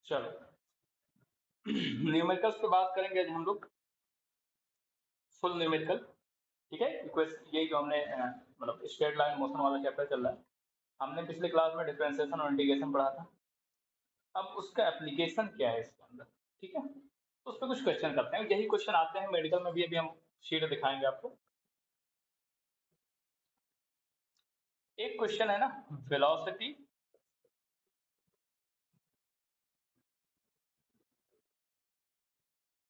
चलो न्यूमेरिकल्स पे बात करेंगे आज हम लोग, फुल न्यूमेरिकल। ठीक है, इक्वेशन यही जो हमने मतलब स्ट्रेट लाइन मोशन वाला चैप्टर चल रहा है। हमने पिछले क्लास में डिफरेंशिएशन और इंटीग्रेशन पढ़ा था। अब उसका एप्लीकेशन क्या है इसके अंदर, ठीक है, तो उस पर कुछ क्वेश्चन करते हैं। यही क्वेश्चन आते हैं मेडिकल में भी, अभी हम शीट दिखाएंगे आपको। एक क्वेश्चन है ना, velocity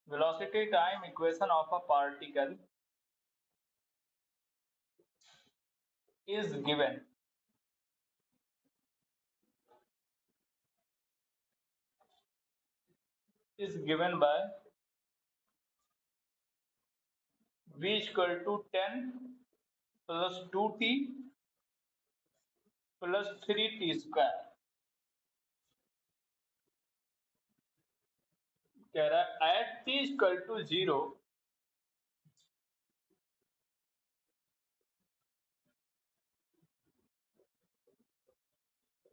velocity time equation of a particle is given by v equal to 10 plus 2t plus 3t square। कह रहा है eight t equal to 0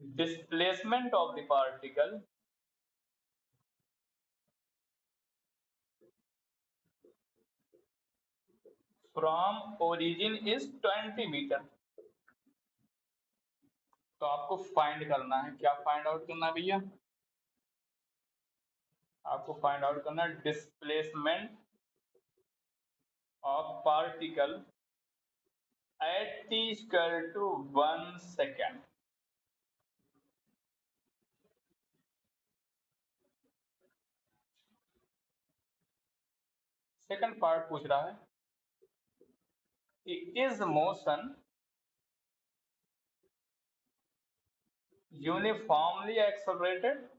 displacement of the particle from origin is 20 metre. तो आपको find करना है, क्या find out करना है भैया? आपको फाइंड आउट करना है displacement of particle at t equal to 1 second. Second part पूछ रहा है, इज मोशन यूनिफॉर्मली एक्सेलरेटेड?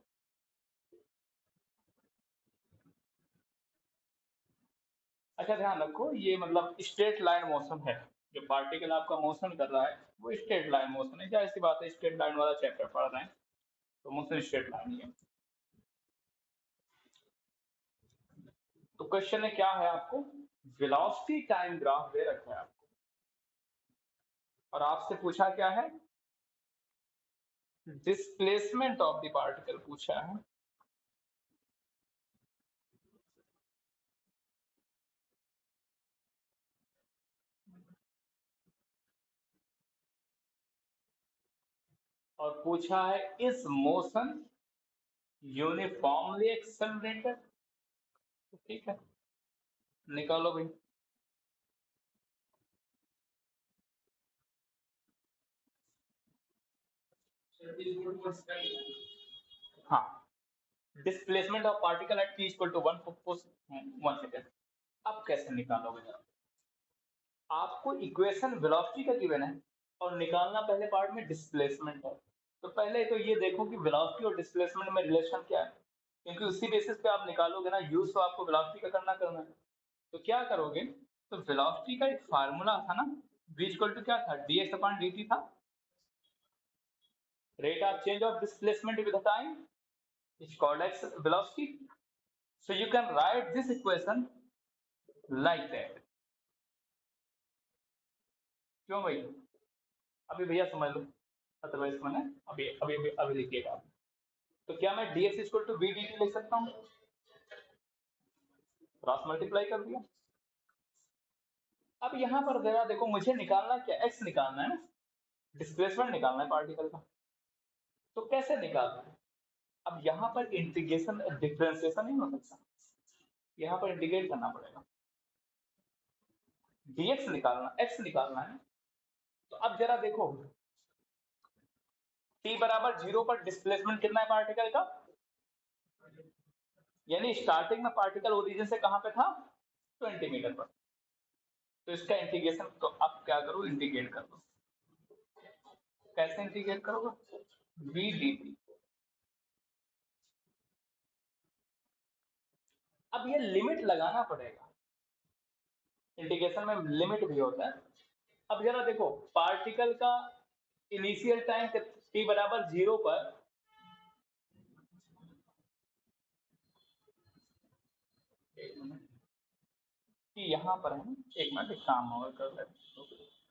अच्छा ध्यान रखो, ये मतलब स्ट्रेट लाइन मोशन है। जो पार्टिकल आपका मोशन कर रहा है वो स्ट्रेट लाइन मोशन है। जाहिर सी बात है, स्ट्रेट लाइन वाला चैप्टर पढ़ रहे हैं तो मोशन स्ट्रेट लाइन ही है। तो क्वेश्चन में क्या है, आपको वेलोसिटी टाइम ग्राफ दे रखा है आपको, और आपसे पूछा क्या है, डिस्प्लेसमेंट ऑफ द पार्टिकल पूछा है। और पूछा है इस मोशन यूनिफॉर्मली एक्सेलरेटेड। तो ठीक है, निकालो भाई। हाँ, displacement of particle at t equal to 1 second. अब कैसे निकालोगे जरा? आपको इक्वेशन वेलोसिटी का गिवन है और निकालना पहले पार्ट में डिस्प्लेसमेंट है। तो पहले तो ये देखो कि वेलोसिटी और डिस्प्लेसमेंट में रिलेशन क्या है, क्योंकि उसी बेसिस पे आप निकालोगे ना। यूज तो आपको वेलोसिटी का करना है। तो क्या करोगे, तो वेलोसिटी का एक फार्मूला था ना, v इक्वल टू क्या था, dx अपॉन dt था। Rate of change of displacement with time is called as velocity. So you can write this equation like that. क्यों भाई? अभी भैया समझ लो, अदरवाइज मैंने अभी अभी अभी, अभी लिखिएगा। तो क्या मैं dx equal to v dt लिख सकता हूँ? क्रॉस मल्टीप्लाई कर दिया। अब यहाँ पर जरा देखो, मुझे निकालना क्या, x निकालना है ना, डिस्प्लेसमेंट निकालना है पार्टिकल का। तो कैसे निकालना है? अब यहाँ पर इंटीग्रेशन डिफरेंशिएशन नहीं हो सकता, यहाँ पर इंटीग्रेट करना पड़ेगा। dx निकालना, x निकालना है। तो अब जरा देखो, t बराबर 0 पर डिस्प्लेसमेंट कितना है पार्टिकल का, यानी स्टार्टिंग में पार्टिकल ओरिजिन से कहां पे था, 20 मीटर पर। तो इसका इंटीग्रेशन, तो अब क्या करो, इंटीग्रेट कर दो। कैसे इंटीग्रेट करोगे, v dt। अब ये लिमिट लगाना पड़ेगा, इंटीग्रेशन में लिमिट भी होता है। अब जरा देखो, पार्टिकल का इनिशियल टाइम t बराबर 0 पर कि यहाँ पर है, एक मिनट, एक काम होगा कर लेते,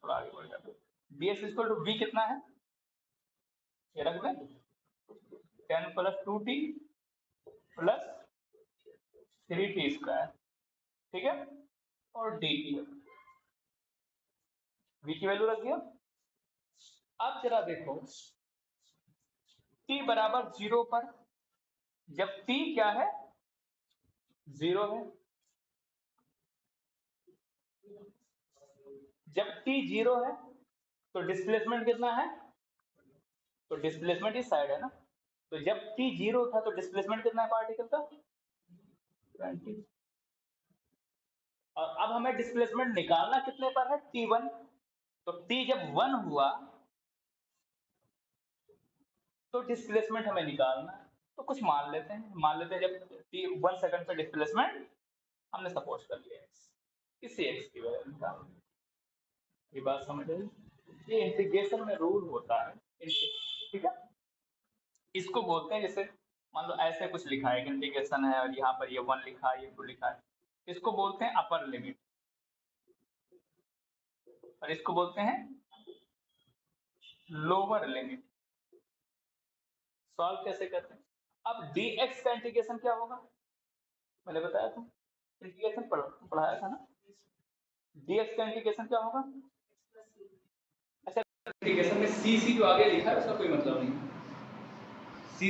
थोड़ा आगे बढ़ जाते। dx इक्वल टू v कितना है, ये रख दें 10 प्लस 2t प्लस 3t², ठीक है, और dt v की वैल्यू रख दिया। अब जरा देखो t बराबर 0 पर, जब t क्या है 0 है, जब t 0 है तो डिस्प्लेसमेंट कितना है, तो डिस्प्लेसमेंट इस साइड है ना, तो जब t 0 था तो डिस्प्लेसमेंट कितना है पार्टिकल का 20। और अब हमें डिस्प्लेसमेंट निकालना कितने पर है t1, तो t जब 1 हुआ तो डिस्प्लेसमेंट हमें निकालना है, तो कुछ मान लेते हैं जब t 1 सेकंड पे डिस्प्लेसमेंट हमने सपोज कर लिया इसी x की वजह से। ये बात समझ आई, ये इंटीग्रेशन में रूल होता है, ठीक है। इसको बोलते हैं, जैसे मान लो ऐसे कुछ लिखा है, इंटीग्रेशन है और यहाँ पर ये 1 लिखा है, ये 2 लिखा है, इसको बोलते हैं अपर लिमिट और इसको बोलते हैं लोअर लिमिट। सॉल्व कैसे करते हैं, अब dx का इंटीग्रेशन क्या होगा, मैंने बताया था, इंटीग्रेशन पढ़ाया था ना, dx का इंटीग्रेशन क्या होगा, अच्छा इंटीग्रेशन में सी जो आगे लिखा है उसका कोई मतलब नहीं,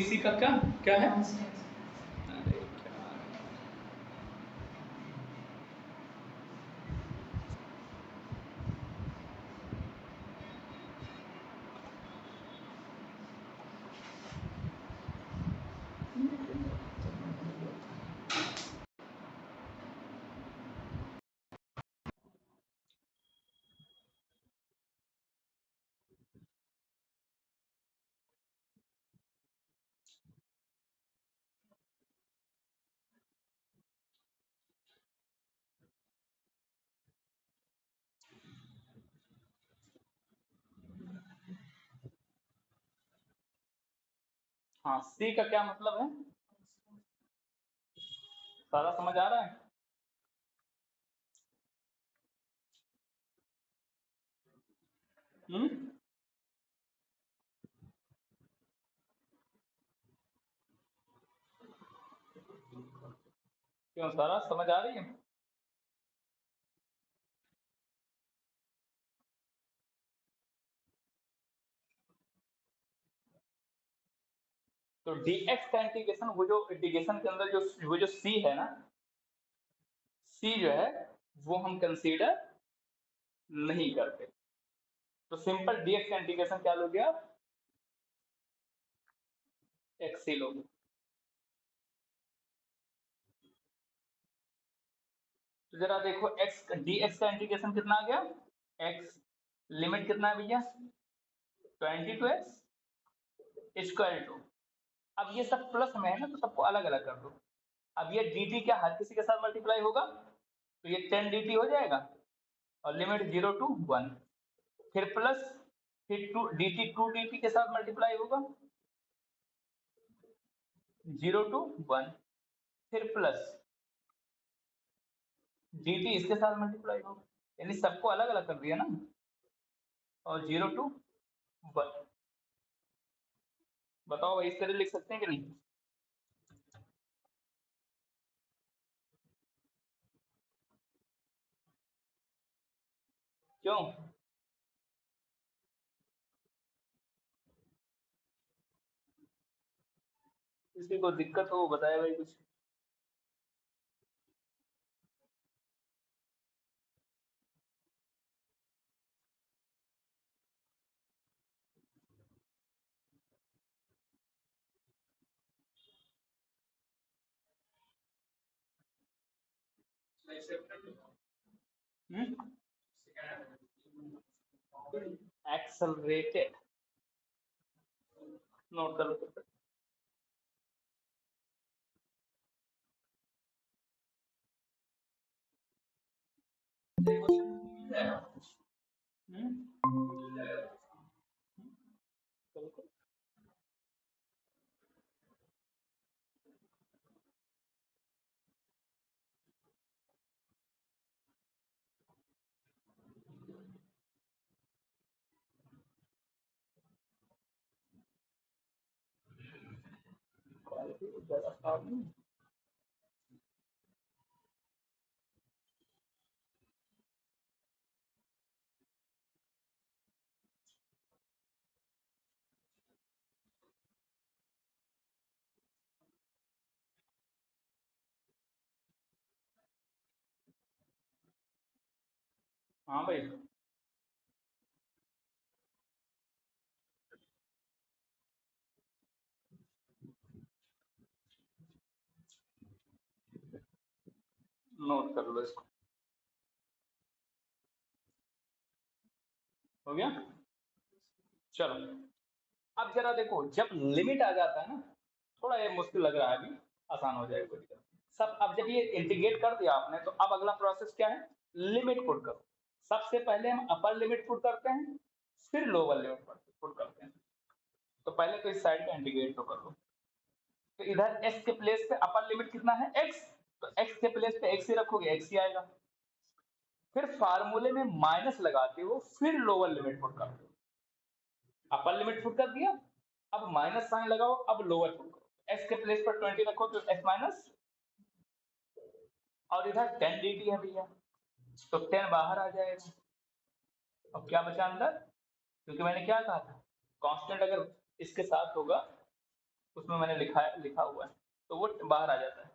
सी का क्या क्या है, हाँ सी का क्या मतलब है, सारा समझ आ रहा है, हम्म, क्यों सारा समझ आ रही है, तो dx का इंटीग्रेशन, वो जो इंटीग्रेशन के अंदर जो वो जो c है ना, c जो है वो हम कंसीडर नहीं करते, तो सिंपल dx का इंटीग्रेशन क्या लोगे आप, xc लोगे। तो जरा देखो x dx का इंटीग्रेशन कितना आ गया, x लिमिट कितना है भैया 20 to x स्क्वायर टू, अब ये सब प्लस में है ना तो सबको अलग अलग कर दो, अब ये dt क्या हर किसी के साथ मल्टीप्लाई होगा, तो ये 10 dt हो जाएगा और लिमिट 0 to 1, फिर प्लस, फिर 2 dt के साथ मल्टीप्लाई होगा 0 to 1, फिर प्लस dt इसके साथ मल्टीप्लाई होगा, यानी सबको अलग अलग कर दिया ना, और 0 to 1। बताओ भाई इस तरह लिख सकते हैं कि नहीं, क्यों, किसी को दिक्कत हो बताया भाई कुछ, एक्सेलरेटेड, नोट करो, हाँ भाई, नोट कर लो इसको। हो गया। चलो, अब जरा देखो, जब लिमिट आ जाता है ना, थोड़ा ये मुश्किल लग रहा है अभी, आसान हो जाएगा कोई सब। अब जब ये इंटीग्रेट कर दिया आपने, तो अब अगला प्रोसेस क्या है, लिमिट पुट करो। सबसे पहले हम अपर लिमिट पुट करते हैं, फिर लोअर लिमिट पुट करते हैं। तो पहले तो इस साइड का इंटीग्रेट तो कर लो। तो इधर x के प्लेस पे अपर लिमिट कितना है, x, तो x के प्लेस पे x ही रखोगे, x ही आएगा। फिर फार्मूले में माइनस लगाते हो, फिर लोअर लिमिट पुट करते हो। अपर लिमिट पुट कर दिया, अब माइनस साइन लगाओ, अब लोअर पुट करो। x के प्लेस पर 20 रखो तो x माइनस, और इधर 10 dt है भैया, तो 10 बाहर आ जाएगा। अब क्या बचा अंदर, क्योंकि मैंने क्या कहा था, कांस्टेंट अगर इसके साथ होगा, उसमें मैंने लिखा हुआ है, तो वो बाहर आ जाता है,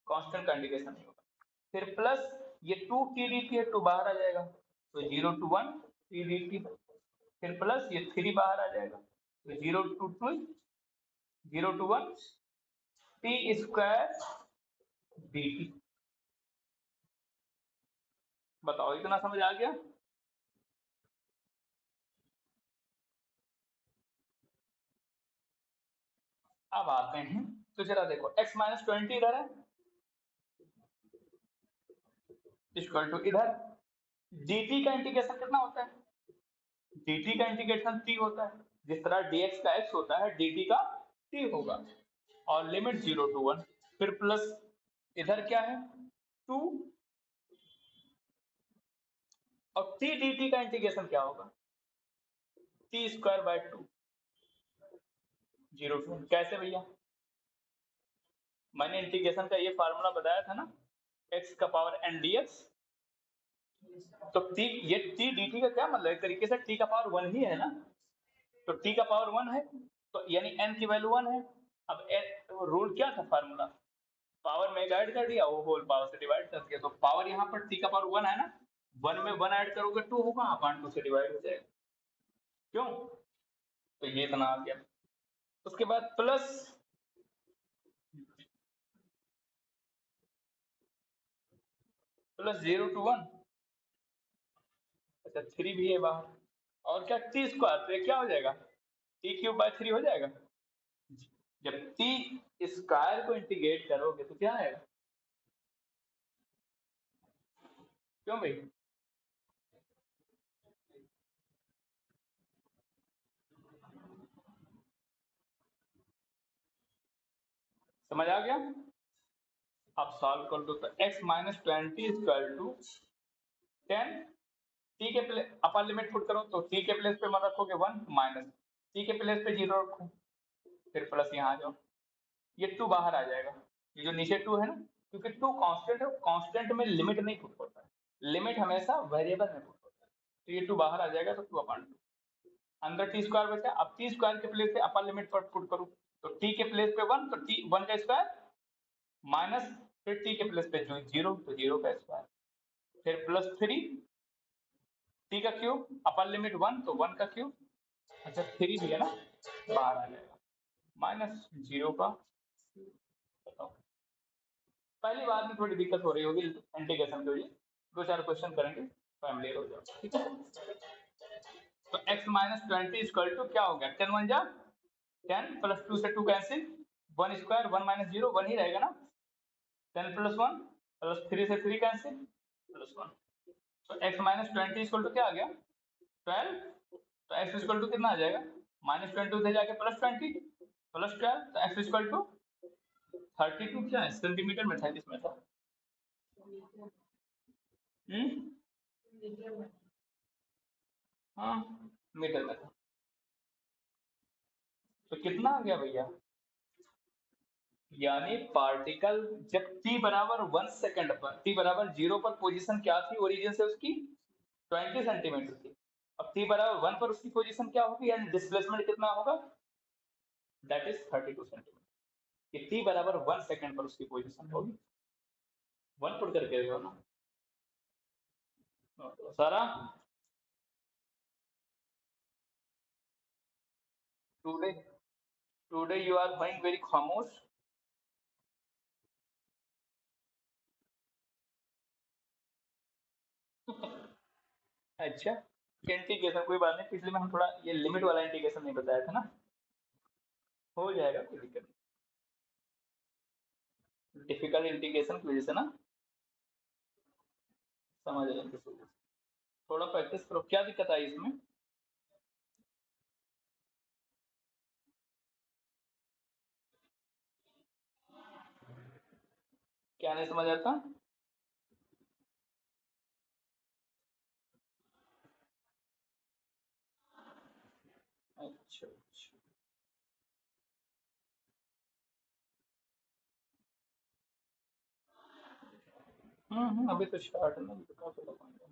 कांस्टेंट का इंडिकेशन नहीं होगा। फिर प्लस ये 2 टी डी टी है, 2 बाहर आ जाएगा, तो 0 to 1 टी डी टी। फिर प्लस ये 3 बाहर आ जाएगा, तो 0 to 2 0 to 1 T square D T. बताओ, इतना समझ आ गया। अब आते हैं, तो जरा देखो, x माइनस 20 इधर है, इक्वल टू इधर dt का इंटीग्रेशन कितना होता है, dt का इंटीग्रेशन t होता है। जिस तरह dx का x होता है, dt का t होगा, और लिमिट 0 to 1। फिर प्लस इधर क्या है, 2, और t dt का इंटीग्रेशन क्या होगा, t स्क्वायर बाय 2, 0 to 1। कैसे भैया, मैंने इंटीग्रेशन का ये फार्मूला बताया था ना, x का पावर n dx। तो t, ये t dt का क्या मतलब, एक तरीके से t का पावर 1 ही है ना, तो t का पावर 1 है, तो यानी n की वैल्यू 1 है। अब रूल क्या था, फार्मूला, पावर में ऐड कर दिया, वो होल पावर से डिवाइड कर दिया, तो पावर यहाँ पर t का पावर 1 है ना, 1 में 1 ऐड करोगे 2 होगा, अपॉन 2 से डिवाइड हो जाएगा। क्यों, तो ये इतना आ गया। उसके बाद प्लस प्लस 0 to 1, अच्छा 3 भी है बाहर, और क्या टी स्क्वायर, तो ये क्या हो जाएगा, टी क्यूब बाय 3 हो जाएगा। जब टी स्क्वायर को इंटीग्रेट करोगे तो क्या आएगा, क्यों भाई, समझ आ गया। आप सॉल्व कर दो, तो x minus 20 equal to 10, t के प्लेस अपर लिमिट पुट करो, तो टी के प्लेस पे मत रखोगे 1, माइनस टी के प्लेस पे 0 रखो, फिर प्लस यहाँ आ जाओ, ये 2 बाहर आ जाएगा, ये जो नीचे 2 है ना, क्योंकि 2 कांस्टेंट है, कांस्टेंट में लिमिट नहीं पुट होता है, लिमिट हमेशा वेरिएबल में पुट होता है, तो ये 2 बाहर आ जाएगा, तो 2 अपॉन 2, अंदर टी स्क्वायर बचा। अब टी स्क्वायर के प्लेस पे अपर लिमिट पर पुट करो, तो टी के प्लेस पे 1, तो टी 1 का स्क्वायर, माइनस फिर टी के प्लेस पे 0, तो 0 का स्क्वायर, फिर प्लस 3 टी का क्यूब, अपर लिमिट 1, तो 1 का क्यूब, अच्छा 3 भी है ना, बाहर आ जाएगा, माइनस 0 का। बताओ, पहली बार में थोड़ी दिक्कत हो रही होगी इंटीग्रेशन के लिए, 2-4 क्वेश्चन करेंगे, फैमिलियर हो जाओ, ठीक है। तो x माइनस 20 इक्वल टू क्या हो गया, 10 1 जा 10, प्लस 2 से 2 कैंसिल, 1 स्क्वायर 1 माइनस 0 1 ही रहेगा ना, 10 प्लस 1, प्लस 3 से 3 कैंसिल, प्लस 1। तो x माइनस 20 इक्वल टू क्या आ गया, 12, तो x इक्वल टू कितना आ जाएगा, माइनस 20 उधर जाके प्लस 20, प्लस 12, तो x इक्वल टू 32, क्या है सेंटीमीटर में था, किसमें था, हाँ मीटर में था। तो कितना आ गया भैया, यानी पार्टिकल जब t बराबर 1 सेकंड पर, t बराबर 0 पर पोजीशन क्या थी ओरिजिन से उसकी 20 सेंटीमीटर थी। अब t बराबर 1 पर उसकी पोजीशन क्या होगी, यानी डिस्प्लेसमेंट कितना होगा, दैट इज 32 सेंटीमीटर। कि t बराबर 1 सेकंड पर उसकी पोजीशन होगी, 1 पुट करके देखो ना तो सारा। Today today you are going very खामोश। अच्छा, इंटीग्रेशन कोई बात नहीं, पिछले में हम थोड़ा ये लिमिट वाला इंटीग्रेशन नहीं बताया था ना, हो जाएगा कोई दिक्कत नहीं। डिफिकल्ट इंटीग्रेशन की वजह से ना समझ रहे थे, थोड़ा प्रैक्टिस करो। क्या दिक्कत आई इसमें? क्या नहीं समझ आता? अच्छा अच्छा। अभी तो स्टार्ट है ना, अभी तो काफी लगाऊंगा।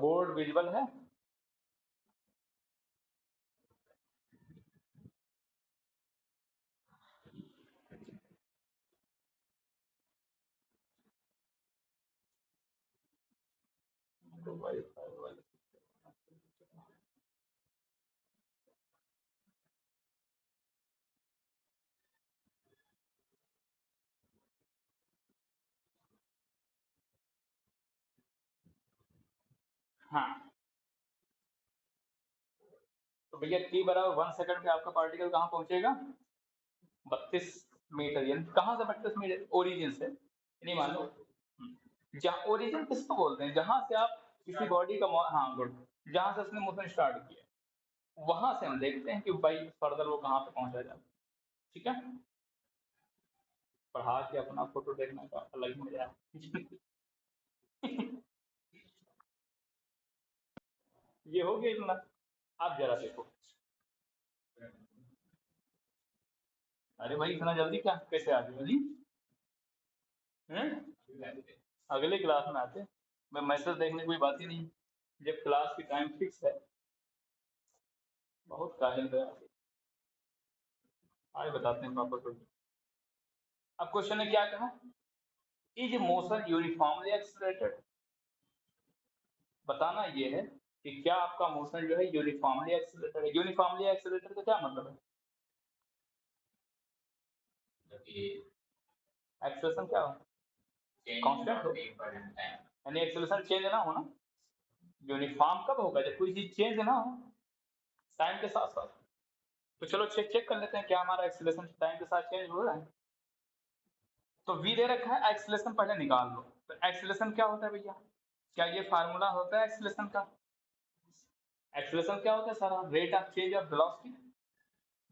बोर्ड विजुअल है? तो वाईफाई वाले। हाँ, तो भैया t बराबर 1 सेकंड पे आपका पार्टिकल कहाँ पहुंचेगा, 32 मीटर। यानी कहाँ से 32 मीटर, ओरिजिन से, नहीं मान लो जहाँ ओरिजिन किसको बोलते हैं, जहां से आप किसी बॉडी का हाँ गुड, जहां से उसने मोशन स्टार्ट किया, वहां से हम देखते हैं कि भाई फर्दर वो कहाँ पे पहुंचा जाता है। ठीक है, पढ़ा के अपना फोटो देखने का अलग ही मजा है। ये हो गया इतना। आप जरा देखो, अरे भाई इतना जल्दी क्या, कैसे आ गए जी? अगले क्लास में आते, मैं मैसेज देखने की कोई बात ही नहीं, जब क्लास की टाइम फिक्स है। बहुत काहिल है। आगे बताते हैं पापा को। अब क्वेश्चन ने क्या कहा, इज मोशन यूनिफॉर्मली एक्सलेटेड। बताना ये है कि क्या आपका मोशन जो है यूनिफॉर्मली एक्सलेटेड है। यूनिफॉर्मली एक्सलेटेड का क्या मतलब है, एक्सेलेरेशन क्या हो, कांस्टेंट हो, यानी एक्सेलेरेशन चेंज ना हो ना। यूनिफॉर्म कब होगा, जब कोई चीज चेंज ना हो टाइम के साथ साथ। तो चलो चेक चेक कर लेते हैं क्या हमारा एक्सेलेरेशन टाइम के साथ चेंज हो रहा है। तो v दे रखा है, एक्सेलेरेशन पहले निकाल लो। तो एक्सेलेरेशन क्या होता है भैया, क्या ये फार्मूला होता है एक्सेलेरेशन का? एक्सेलेरेशन क्या होता है सारा, rate of change of velocity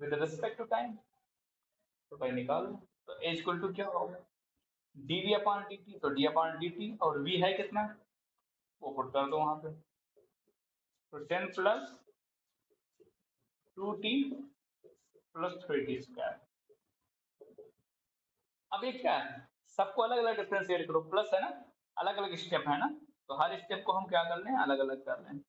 with respect to time. तो भाई निकालो। तो ए इक्वल टू क्या होगा, dv अपॉन dt, तो d अपॉन dt, और v है कितना, वो पुट कर दो वहां पे। तो 10 plus 2t plus 3t square. अब ये क्या है, सबको अलग अलग डिफ्रेंशिएट करो, प्लस है ना, अलग अलग स्टेप है ना, तो हर स्टेप को हम क्या कर लें, अलग अलग कर लें।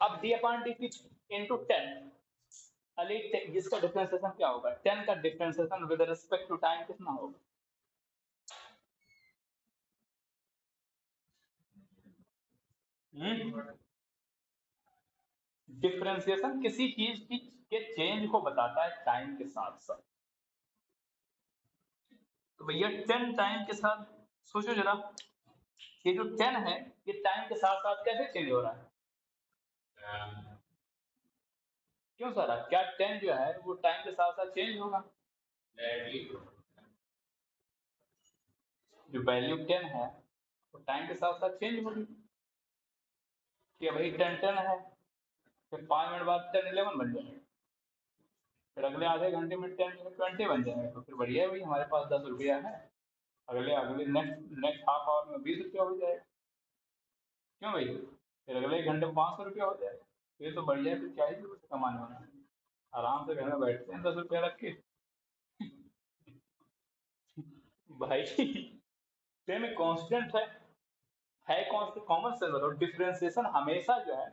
अब d अपॉन dt इंटू 10, अली जिसका डिफरेंशिएशन क्या होगा, 10 का differentiation with respect to time कितना होगा। डिफरेंशिएशन किसी चीज की के चेंज को बताता है टाइम के साथ साथ। तो भैया 10 टाइम के साथ, सोचो जरा, ये जो 10 है ये टाइम के साथ साथ कैसे चेंज हो रहा है, क्यों सारा, क्या 10 जो है वो टाइम के साथ साथ चेंज होगा, जो वैल्यू 10 है वो टाइम के साथ साथ चेंज होगी। कि भाई 10-10 है, फिर 5 मिनट बाद 10-11 बन जाएगा, फिर अगले आधे घंटे में 10-20 बन जाएगा, तो फिर बढ़िया है भाई, हमारे पास 10 रुपया है, अगले अगले नेक्स्ट नेक्स्ट हाफ आवर में 20 रुपया हो जाएगा, क्यों भाई, फिर अगले एक घंटे में 500 रुपया हो जाएगा, ये तो बढ़िया है, फिर क्या ही जरूरत है कमाने वाला, आराम से घर में बैठते हैं 10 रुपया रख के भाई सेम कांस्टेंट है कांस्टेंट, कॉमन सेंस बताओ, डिफरेंशिएशन हमेशा जो है,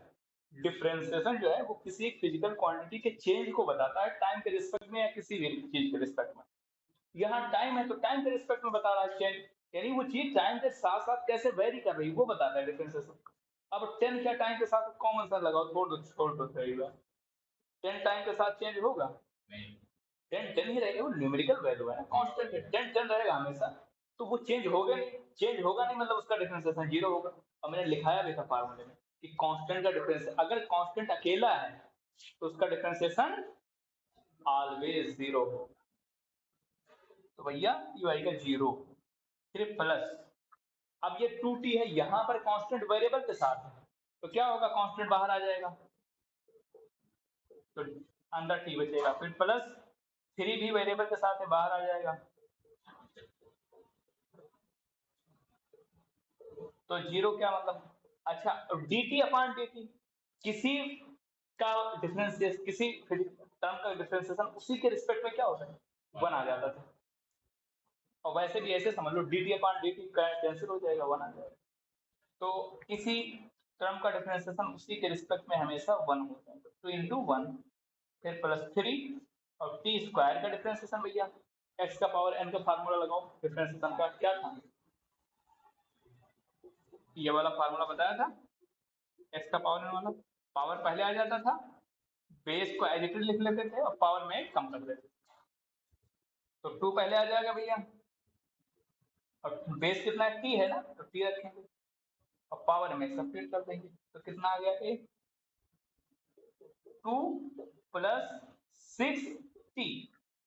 डिफरेंशिएशन जो है वो किसी एक फिजिकल क्वांटिटी के चेंज को बताता है टाइम के रिस्पेक्ट में या किसी भी चीज के रिस्पेक्ट में। यहाँ टाइम है तो टाइम के रिस्पेक्ट में बता रहा है चेंज, यानी वो चीज टाइम के साथ साथ कैसे वेरी कर रही है वो बताता है डिफरेंशिएशन। अब 10 क्या टाइम के साथ कॉमन सेंस लगाओ, छोड़ दो सही बात, 10 टाइम के साथ चेंज होगा नहीं, 10 ही रहेगा, वो न्यूमेरिकल वैल्यू है ना, कांस्टेंट है, 10 रहेगा हमेशा, तो वो चेंज होगा नहीं, मतलब उसका डिफरेंशिएशन जीरो होगा। और मैंने लिखाया भी था फार्मूले में कि कांस्टेंट का डिफरेंस, अगर कांस्टेंट अकेला है तो उसका डिफरेंशिएशन ऑलवेज जीरो होगा, तो भैया ये आएगा जीरो, फिर प्लस, अब ये 2t है, यहां पर कांस्टेंट वेरिएबल के साथ है, तो क्या होगा, कांस्टेंट बाहर आ जाएगा, तो अंदर t बचेगा, फिर प्लस 3 भी वेरिएबल के साथ है, बाहर आ जाएगा, तो जीरो क्या मतलब, अच्छा dt अपॉन dt, किसी का डिफरेंस, किसी टर्म का डिफरेंशिएशन उसी के रिस्पेक्ट में क्या होता है, 1 आ जाता था, और वैसे भी ऐसे समझ लो dt अपॉन dt कैंसिल हो जाएगा, 1 आ जाएगा, तो किसी टर्म का डिफरेंशिएशन उसी के रिस्पेक्ट में हमेशा 1 होता है, तो 2 इंटू 1 फिर प्लस 3 और टी स्क्वायर का डिफरेंशिएशन भैया, एक्स का पावर एन का फार्मूला लगाओ, डिफरेंशिएशन का क्या था, ये वाला फार्मूला बताया था, एक्स का पावर एन वाला, पावर पहले आ जाता था, बेस को एज इट इज लिख लेते थे और पावर में कम कर देते थे, तो 2 पहले आ जाएगा भैया, और बेस कितना है, टी है ना, तो टी रखेंगे और पावर में सब्स्टिट्यूट कर देंगे, तो कितना आ गया, ए 2 प्लस 6t,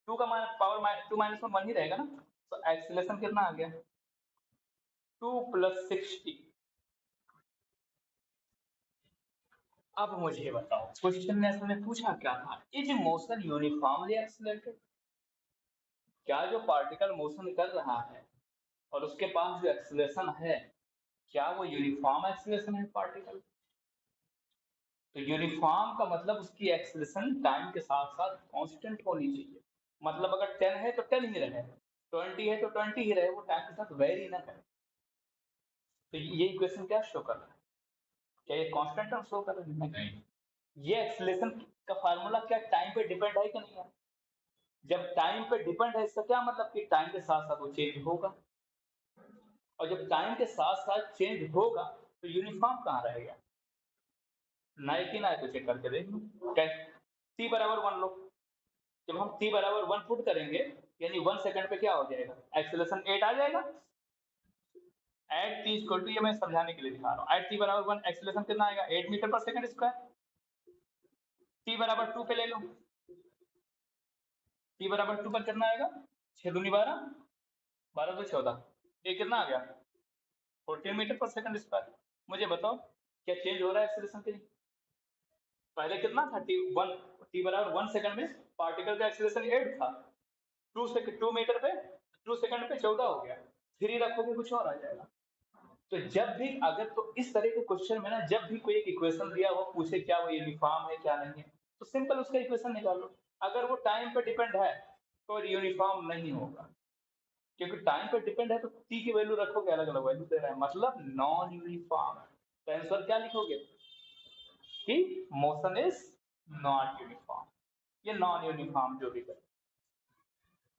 2 का पावर 2 माइनस 1 ही रहेगा ना, तो एक्सीलरेशन कितना आ गया, 2 प्लस 6t। अब मुझे बताओ क्वेश्चन ने असल में पूछा क्या था, इज मोशन यूनिफॉर्मली एक्सीलरेटेड, क्या जो पार्टिकल मोशन कर रहा है और उसके पास जो एक्सीलरेशन है, क्या वो यूनिफॉर्म एक्सीलरेशन है पार्टिकल, तो यूनिफॉर्म का मतलब उसकी एक्सीलरेशन टाइम के साथ साथ कांस्टेंट होनी चाहिए, मतलब अगर 10 है तो 10 ही रहे, 20 है तो 20 ही रहे, वो टाइम के साथ वेरी ना करे, तो ये इक्वेशन क्या शो कर रहा है, क्या ये कांस्टेंट टर्म शो कर रहा है, नहीं, ये एक्सीलरेशन का फार्मूला क्या टाइम पे डिपेंड है कि नहीं है, जब टाइम पे डिपेंड है इसका क्या मतलब कि टाइम के साथ साथ वो चेंज होगा, और जब टाइम के साथ साथ चेंज होगा तो यूनिफॉर्म कहाँ रहेगा, नाइक ही नाइक, तो चेक करके देख लो, टी बराबर 1 लो, जब हम t बराबर 1 पुट करेंगे यानी 1 सेकंड पे क्या हो जाएगा, एक्सेलरेशन 8 आ जाएगा, एट टी इक्वल टू, ये मैं समझाने के लिए दिखा रहा हूँ, एट टी बराबर 1 एक्सेलरेशन कितना आएगा, 8 मीटर पर सेकंड स्क्वायर, t बराबर 2 पे ले लो, t बराबर 2 पर कितना आएगा, 6 दूनी 12, 12 तो 14, ये कितना आ गया, 14 मीटर पर सेकंड स्क्वायर। मुझे बताओ क्या चेंज हो रहा है एक्सेलरेशन के लिए, पहले कितना था, टी बराबर 1 सेकंड में पार्टिकल का एक्सेलरेशन 8 था, 2 मीटर पे 2 सेकंड पे 14 हो गया, 3 रखोगे कुछ और आ जाएगा, तो जब भी अगर, तो इस तरह के क्वेश्चन में ना, जब भी कोई एक इक्वेशन दिया वो पूछे क्या वो यूनिफॉर्म है क्या नहीं है, तो सिंपल उसका इक्वेशन निकालो, अगर वो टाइम पे डिपेंड है तो यूनिफॉर्म नहीं होगा, क्योंकि टाइम पे डिपेंड है तो टी की वैल्यू रखोगे अलग अलग वैल्यू दे रहा है, मतलब नॉन यूनिफॉर्म है, तो आंसर क्या लिखोगे कि मोशन इज नॉट यूनिफॉर्म, ये नॉन यूनिफॉर्म जो भी करे,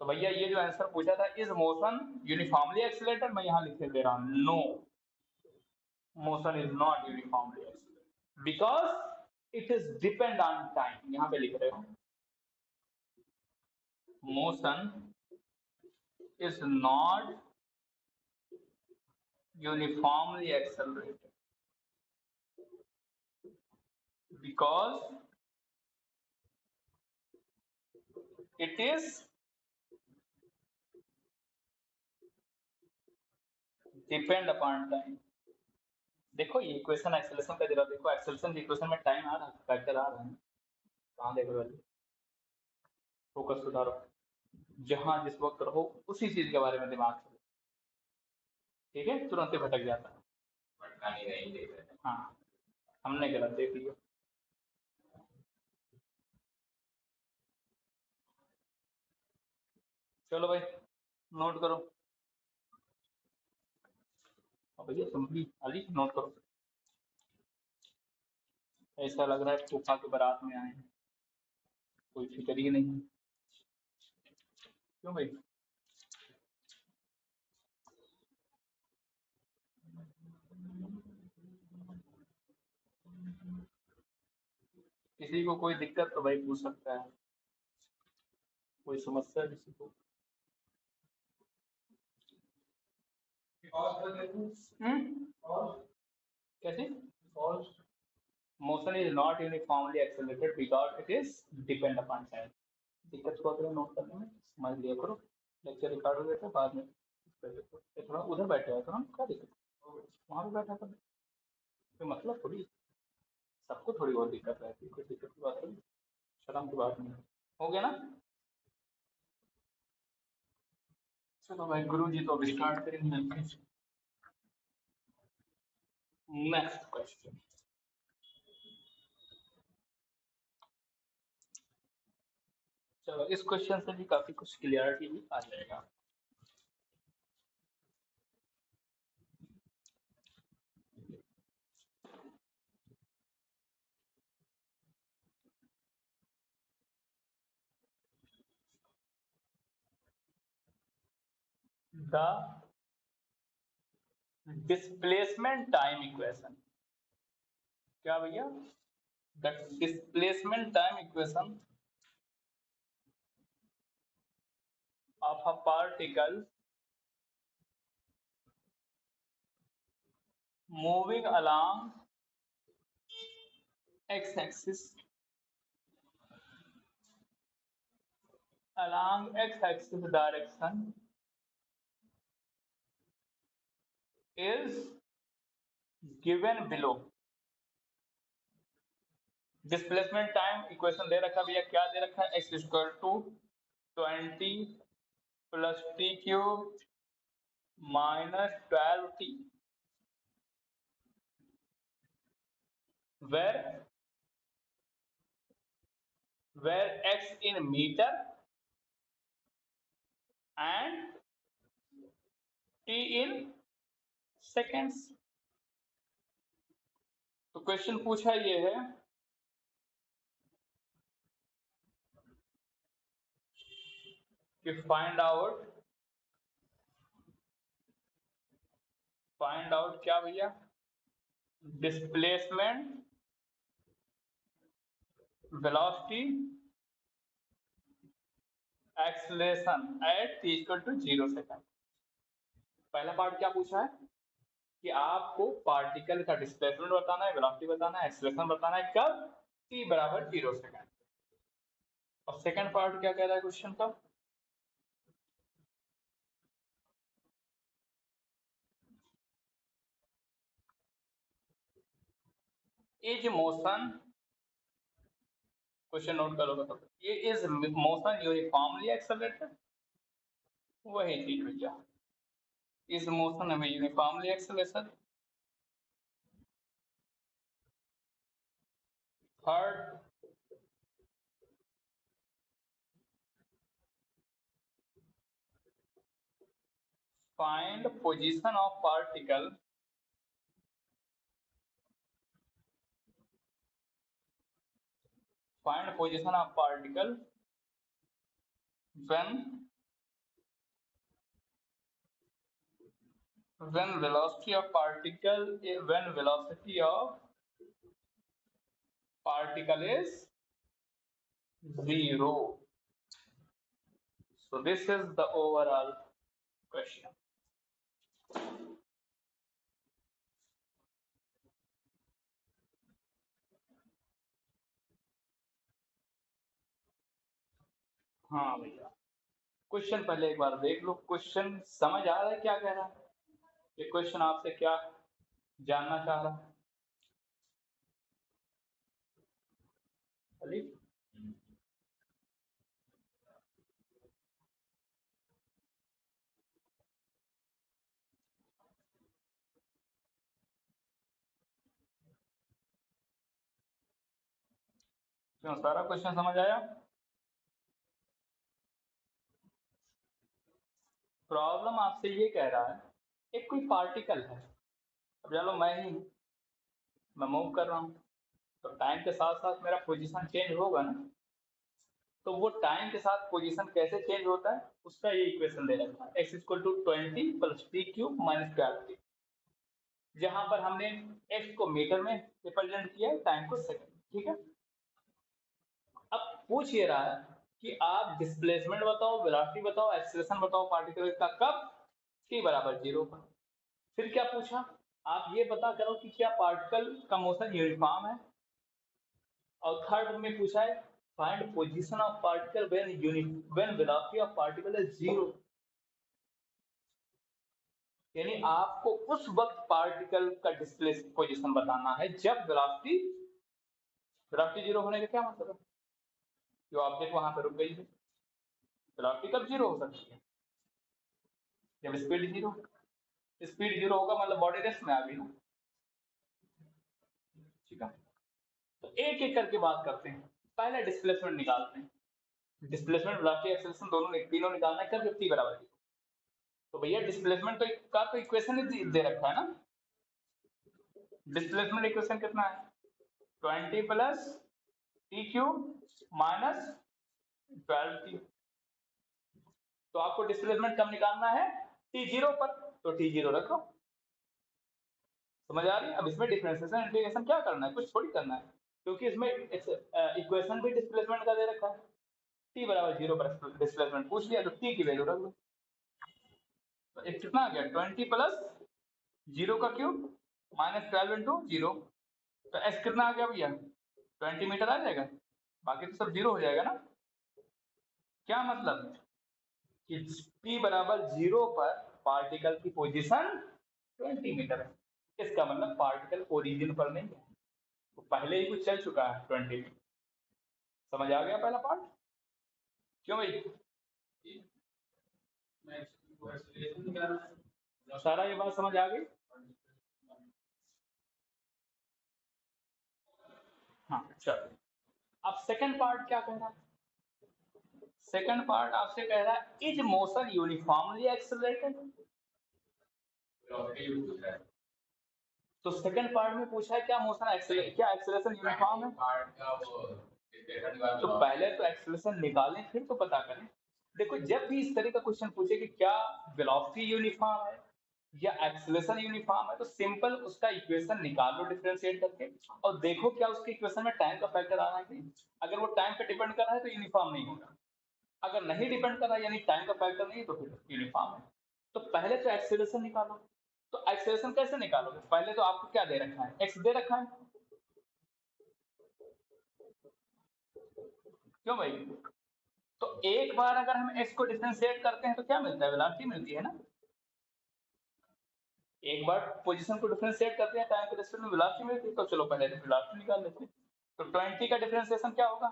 तो भैया ये जो आंसर पूछा था, इज मोशन यूनिफॉर्मली एक्सीलरेटेड, मैं यहाँ लिख दे रहा हूँ, no, motion is not uniformly accelerated because it is depend on time, यहाँ पे लिख रहे हो, motion is not uniformly accelerated because it is depend upon time, देखो ये इक्वेशन एक्सेलरेशन का जरा देखो, एक्सेलरेशन की इक्वेशन में टाइम आ रहा है, फैक्टर आ रहा है, कहाँ देख रहे हो? फोकस सुधारो, जहाँ जिस वक्त रहो उसी चीज के बारे में दिमाग चले, ठीक है, तुरंत ही भटक जाता है। भटकानी नहीं देख रहे, हाँ हमने गलत देख लिया। चलो भाई नोट करो, और भैया तुम भी अली नोट करो। ऐसा लग रहा है फूफा के बारात में आए हैं, कोई फिक्र ही नहीं। क्यों भाई? किसी को कोई दिक्कत तो भाई पूछ सकता है, कोई समस्या किसी को? कैसे? Motion is not uniformly accelerated because it is depend upon time. दिक्कत को अगर नोट करने में समझ लिया करो, लेक्चर रिकॉर्ड हो जाता है बाद में थोड़ा उधर बैठे हो तो क्या दिक्कत, वहाँ पे बैठा कर, कोई मतलब थोड़ी, सबको थोड़ी बहुत दिक्कत रहती है, कोई दिक्कत की बात नहीं, शर्म की बात नहीं। हो गया ना? चलो भाई गुरु जी तो अब स्टार्ट करेंगे। नेक्स्ट क्वेश्चन, चलो इस क्वेश्चन से भी काफी कुछ क्लियरिटी भी आ जाएगा। द डिस्प्लेसमेंट टाइम इक्वेशन, क्या भैया? The displacement time equation of a particle moving along x-axis direction is given below। Displacement time equation दे रखा भैया, क्या दे रखा है? x equal to 20 plus t cube minus 12t, where x in meter and t in seconds। तो question पूछा ये है कि फाइंड आउट क्या भैया? Displacement velocity acceleration at t equal to 0 second. पहला पार्ट क्या पूछा है कि आपको पार्टिकल का डिस्प्लेसमेंट बताना है, वेलोसिटी बताना है, एक्सेलरेशन बताना है, कब? t बराबर 0 सेकंड। और सेकंड पार्ट क्या कह रहा है क्वेश्चन का? इज मोशन, क्वेश्चन नोट करोगे तो ये इज मोशन यूनिफॉर्मली एक्सेलरेटेड, वही चीज भैया, इस मोशन में uniformly acceleration. Third, find position of particle when velocity of particle is 0। So this is the overall question। हाँ भैया, क्वेश्चन पहले एक बार देख लो, क्वेश्चन समझ आ रहा है क्या कह रहा है? ये क्वेश्चन आपसे क्या जानना चाह रहा है। क्यों, सारा क्वेश्चन समझ आया? प्रॉब्लम आपसे ये कह रहा है, एक कोई पार्टिकल है, अब चलो मैं ही हूँ, मैं मूव कर रहा हूँ, तो टाइम के साथ साथ मेरा पोजीशन चेंज होगा ना। तो वो टाइम के साथ पोजीशन कैसे चेंज होता है, उसका ये इक्वेशन दे रखा है, x equal to 20 plus t cube minus 12t, जहां पर हमने x को मीटर में रिप्रेजेंट किया है, टाइम को सेकंड। ठीक है, अब पूछ ये रहा है कि आप डिस्प्लेसमेंट बताओ, वेलोसिटी बताओ, एक्सीलरेशन बताओ पार्टिकल का, कब t बराबर 0 पर। फिर क्या पूछा, आप ये पता करो कि क्या पार्टिकल का मोशन यूनिफॉर्म है, और थर्ड में पूछा है find position of particle when velocity of particle is 0। यानी आपको उस वक्त पार्टिकल का डिस्प्लेस पोजीशन बताना है जब वेलोसिटी 0 होने का क्या मतलब है, जो ऑब्जेक्ट वहां पर रुक गई है। वेलोसिटी कब 0 हो सकती है, जब स्पीड 0, स्पीड 0 होगा मतलब बॉडी रेस्ट में आ गई ना। ठीक है, तो एक एक करके बात करते हैं। पहले डिस्प्लेसमेंट निकालते हैं, डिस्प्लेसमेंट वेलोसिटी एक्सेलरेशन दोनों तीनों निकालना है, कब जब t बराबर 0। तो भैया डिस्प्लेसमेंट तो का तो इक्वेशन ही दे रखा है ना। डिस्प्लेसमेंट इक्वेशन कितना है, 20 plus t cube minus 12t। तो आपको डिस्प्लेसमेंट कब निकालना है, t0 पर, तो t0 रखो। समझ आ रही है? अब इसमें डिफरेंशिएशन इंटीग्रेशन क्या करना है, कुछ थोड़ी करना है, क्योंकि इसमें इक्वेशन भी डिस्प्लेसमेंट का दे रखा है। t बराबर 0 पर डिस्प्लेसमेंट पूछ लिया, तो t की वैल्यू रख लो। तो एक कितना आ गया, 20 प्लस 0 का क्यूब माइनस 12 इंटू 0। तो s कितना आ गया भैया, 20 मीटर आ जाएगा, बाकी तो सब 0 हो जाएगा ना। क्या मतलब कि p बराबर 0 पर पार्टिकल की पोजीशन 20 मीटर है, इसका मतलब पार्टिकल ओरिजिन पर नहीं है, तो पहले ही कुछ चल चुका है 20 में। समझ आ गया पहला पार्ट? क्यों भाई, सारा ये बात समझ आ गई? हाँ चलो, अब सेकंड पार्ट क्या कह रहा है, सेकंड पार्ट आपसे कह रहा है इज मोशन यूनिफॉर्मली एक्सेलरेटेड। तो सेकंड पार्ट में पूछा है क्या मोशन क्या एक्सेलरेशन यूनिफॉर्म है। तो पहले तो एक्सेलरेशन निकालें फिर तो पता करें। देखो जब भी इस तरह का क्वेश्चन पूछे कि क्या वेलोसिटी यूनिफॉर्म है या एक्सेलरेशन यूनिफॉर्म है, तो सिंपल उसका इक्वेशन निकाल लो डिफरेंशिएट करके, और देखो क्या उसके इक्वेशन में टाइम का फैक्टर आ रहा है कि नहीं। अगर वो टाइम पे डिपेंड कर रहा है तो यूनिफॉर्म नहीं होगा, अगर नहीं डिपेंड कर रहा है यानी टाइम का फैक्टर नहीं है, तो फिर यूनिफॉर्म है। तो पहले तो एक्सेलरेशन निकालो। तो एक्सेलरेशन कैसे निकालोगे, पहले तो आपको क्या दे रखा है, एक्स दे रखा है। क्यों भाई, तो एक बार अगर हम x को डिफरेंशिएट करते हैं तो क्या मिलता है, वेलोसिटी मिलती है ना। एक बार पोजीशन को डिफरेंशिएट करते हैं टाइम के रेस्पेक्ट में वेलोसिटी मिलती है, तो चलो पहले तो वेलोसिटी निकाल लेते हैं। तो 20 का डिफरेंशिएशन क्या होगा,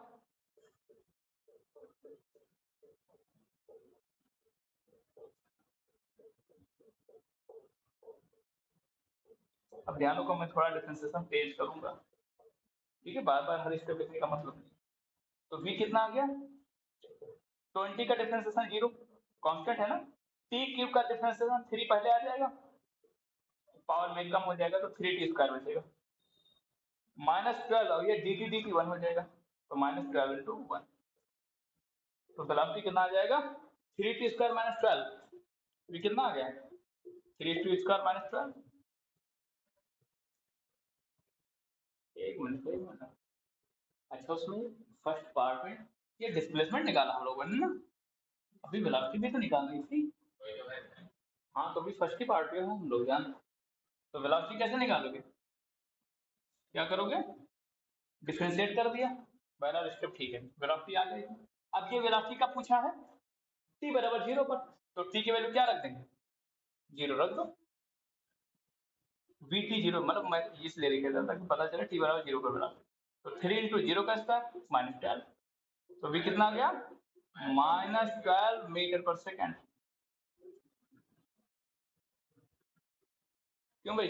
अब ध्यान रखो मैं थोड़ा डिफरेंशिएशन तेज करूंगा, ठीक है, बार बार हर स्टेप लिखने का मतलब नहीं। तो v कितना आ गया, 20 का डिफरेंशिएशन 0 कांस्टेंट है ना, t क्यूब का डिफरेंशिएशन 3 पहले आ जाएगा, पावर में कम हो जाएगा तो 3t² बचेगा, माइनस 12 और ये dt 1 हो जाएगा, तो माइनस 12 इंटू 1। तो वेलोसिटी कितना आ जाएगा, 3t² माइनस 12, ये कितना आ गया, 3t² माइनस 12। एक मिनट, अच्छा उसमें फर्स्ट पार्ट में ये डिस्प्लेसमेंट निकाला हम लोगों ने ना, अभी वेलोसिटी भी तो निकालनी थी। हाँ तो अभी फर्स्ट ही पार्ट पे हम लोग जान, तो वेलोसिटी कैसे निकालोगे, क्या करोगे, डिफरेंशिएट कर दिया, पहला स्टेप ठीक है, वेलोसिटी आ गई। अब ये वेलोसिटी का पूछा है, t बराबर 0 पर, तो t की वैल्यू क्या रख देंगे, 0 रख दो। वी टी जीरो, मतलब मैं इसलिए लिख देता ताकि पता चले टी बराबर जीरो पर बना। तो 3 इंटू जीरो का स्क्वायर -12, तो वी कितना आ गया -12 मीटर पर सेकेंड। क्यों भाई,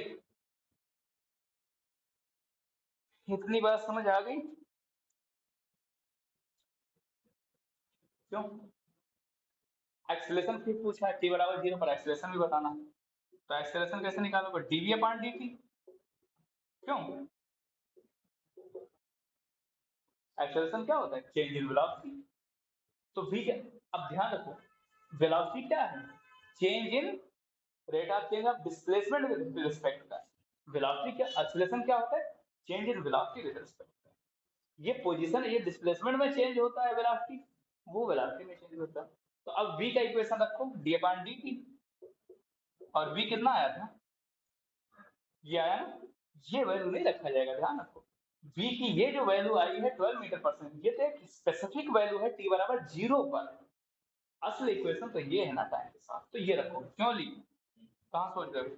इतनी बात समझ आ गई? क्यों? एक्सेलरेशन फिर पूछा है, टी बराबर जीरो पर एक्सेलरेशन भी बताना है, तो एक्सेलरेशन कैसे निकालोगे, डीवी अपॉन डी। क्यों? एक्सेलरेशन क्या होता है, चेंज इन वेलोसिटी। तो वी क्या, अब ध्यान रखो, वेलोसिटी क्या है, change in rate of change of displacement with respect का। वेलोसिटी क्या, एक्सेलरेशन क्या होता है, change in velocity with respect. ये पोजीशन, ये डिस्प्लेसमेंट में चेंज होता है वेलोसिटी, वो वेलोसिटी में चेंज होता है। तो अब वी का इक्वेशन रखो, डी अपॉन डी टी, और वी कितना आया था, ये आया ना, ये वैल्यू नहीं रखा जाएगा, ध्यान रखो। v की ये जो वैल्यू आई है 12 मीटर पर सेकंड, ये तो एक स्पेसिफिक वैल्यू है t बराबर जीरो पर। असल इक्वेशन तो ये है ना टाइम के साथ, तो ये रखो। क्यों ली, कहाँ सोच रहे हो,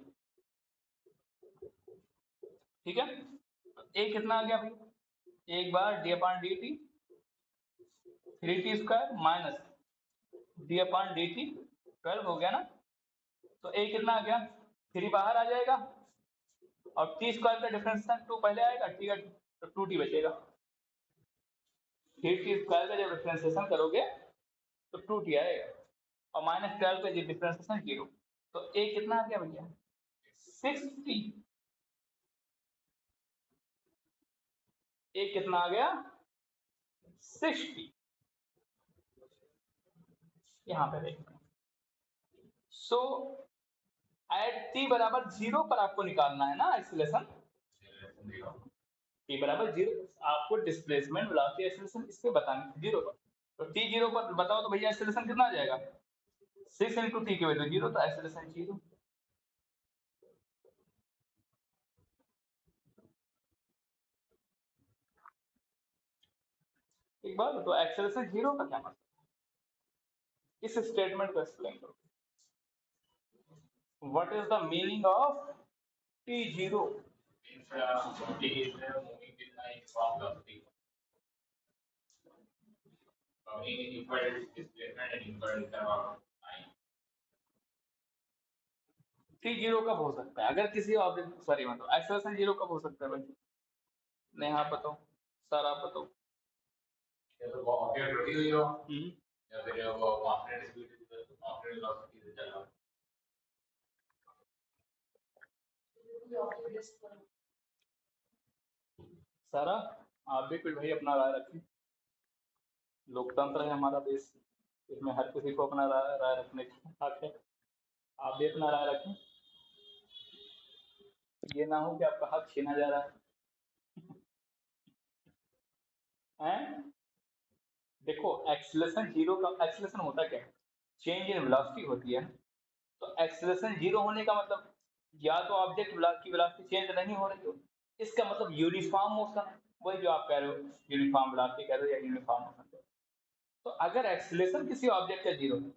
ठीक है। एक कितना आ गया भाई, एक बार d upon d t, 3t square minus d upon d t, 12 हो गया ना। तो एक कितना आ गया, 3 बाहर आ जाएगा, और टी स्क्वायर का डिफरेंस 2 पहले आएगा, टी का तो 2t बचेगा। 3t स्क्वायर का जब डिफरेंशिएशन करोगे तो 2t आएगा, और -12 का जो डिफरेंशिएशन 0। तो a कितना आ गया भैया, 6t। a कितना आ गया, 6t। यहाँ पे देखते हैं। सो एट t बराबर जीरो पर आपको निकालना है ना एक्सीलरेशन, t बराबर जीरो, आपको डिस्प्लेसमेंट वेलोसिटी एक्सीलरेशन इस पे बतानी है जीरो पर। तो t जीरो पर बताओ तो भैया एक्सीलरेशन कितना आ जाएगा, 6 इंटू टी की वैल्यू जीरो, तो एक्सीलरेशन जीरो। एक बार तो एक्सेलरेशन जीरो का क्या मतलब, इस स्टेटमेंट को एक्सप्लेन करो। What is the meaning of T zero, T zero कब हो सकता है, अगर किसी ऑब्जेक्ट, सॉरी मतलब एक्सेलरेशन जीरो कब हो सकता है भाई, नहीं आप बताओ, सर आप बताओ। या तो ऑब्जेक्ट रुकी हुई हो, या फिर वो कांस्टेंट स्पीड, कांस्टेंट वेलोसिटी से चल रहा हो। सारा, आप भी कुछ भाई अपना राय रखें, लोकतंत्र है हमारा देश, इसमें हर किसी को अपना राय रखने का हक है, आप भी अपना राय रखें, ये ना हो कि आपका हक छीना जा रहा है। देखो एक्सीलरेशन जीरो का, एक्सीलरेशन होता क्या है, चेंज इन वेलोसिटी होती है। तो एक्सीलरेशन जीरो होने का मतलब, या तो ऑब्जेक्ट की वेलोसिटी चेंज नहीं हो रही हो, इसका मतलब यूनिफॉर्म मोशन है, वही जो आप कह रहे हो, यूनिफॉर्म वेलोसिटी कह रहे हो या यूनिफॉर्म मोशन कह रहे हो। तो अगर एक्सीलरेशन किसी ऑब्जेक्ट का जीरो है,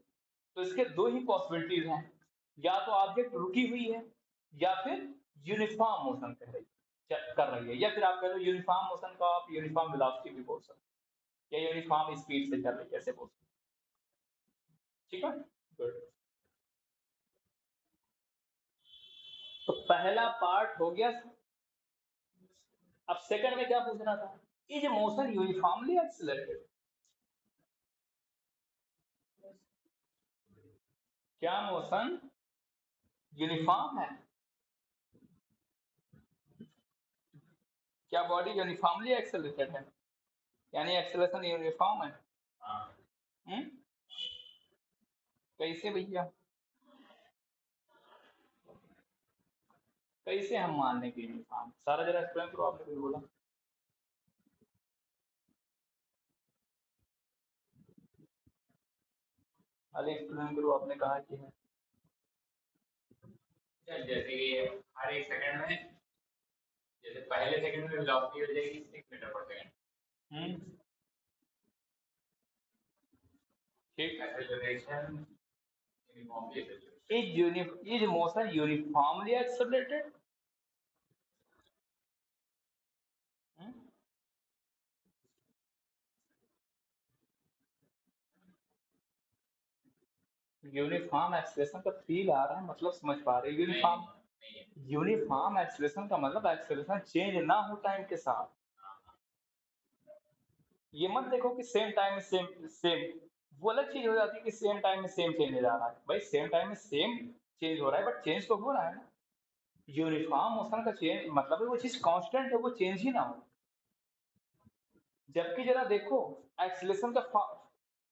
तो इसके दो ही पॉसिबिलिटीज हैं, या तो ऑब्जेक्ट रुकी हुई है, या फिर यूनिफॉर्म मोशन कर रही है, या फिर आप कह लो यूनिफॉर्म मोशन का आप यूनिफॉर्म वेलोसिटी भी बोल सकते हो, या यूनिफॉर्म स्पीड से चल रही है, ऐसे बोल सकते हो, ठीक है। गुड, तो पहला पार्ट हो गया। अब सेकंड में क्या पूछना था, इज मोशन यूनिफॉर्मली एक्सीलरेटेड, क्या मोशन यूनिफॉर्म है, क्या बॉडी यूनिफॉर्मली एक्सेलरेटेड है, यानी एक्सेलरेशन यूनिफॉर्म है। हम्म, कैसे भैया, कैसे हम मान लें कि यूनिफॉर्म, सारा जरा एक्सप्लेन करो, आपने कुछ बोला। अरे एक्सप्लेन करो, आपने कहा कि है, जैसे कि हर एक सेकंड में, जैसे पहले सेकंड में वेलोसिटी हो जाएगी 6 मीटर पर सेकंड, ठीक, acceleration uniformly, is motion uniformly accelerated, uniform acceleration का फील आ रहा है, मतलब समझ पा रहे हैं। यूनिफॉर्म एक्सेलरेशन का मतलब एक्सेलरेशन चेंज ना हो टाइम के साथ। ये मत देखो कि सेम टाइम में सेम सेम, वो अलग चीज हो जाती है कि सेम टाइम में सेम चेंज हो जा रहा है। भाई सेम टाइम में सेम चेंज हो रहा है, बट चेंज तो हो रहा है ना। यूनिफॉर्म मोशन का चेंज मतलब है वो चीज कांस्टेंट है, वो चेंज ही ना हो। जबकि जरा देखो एक्सेलरेशन का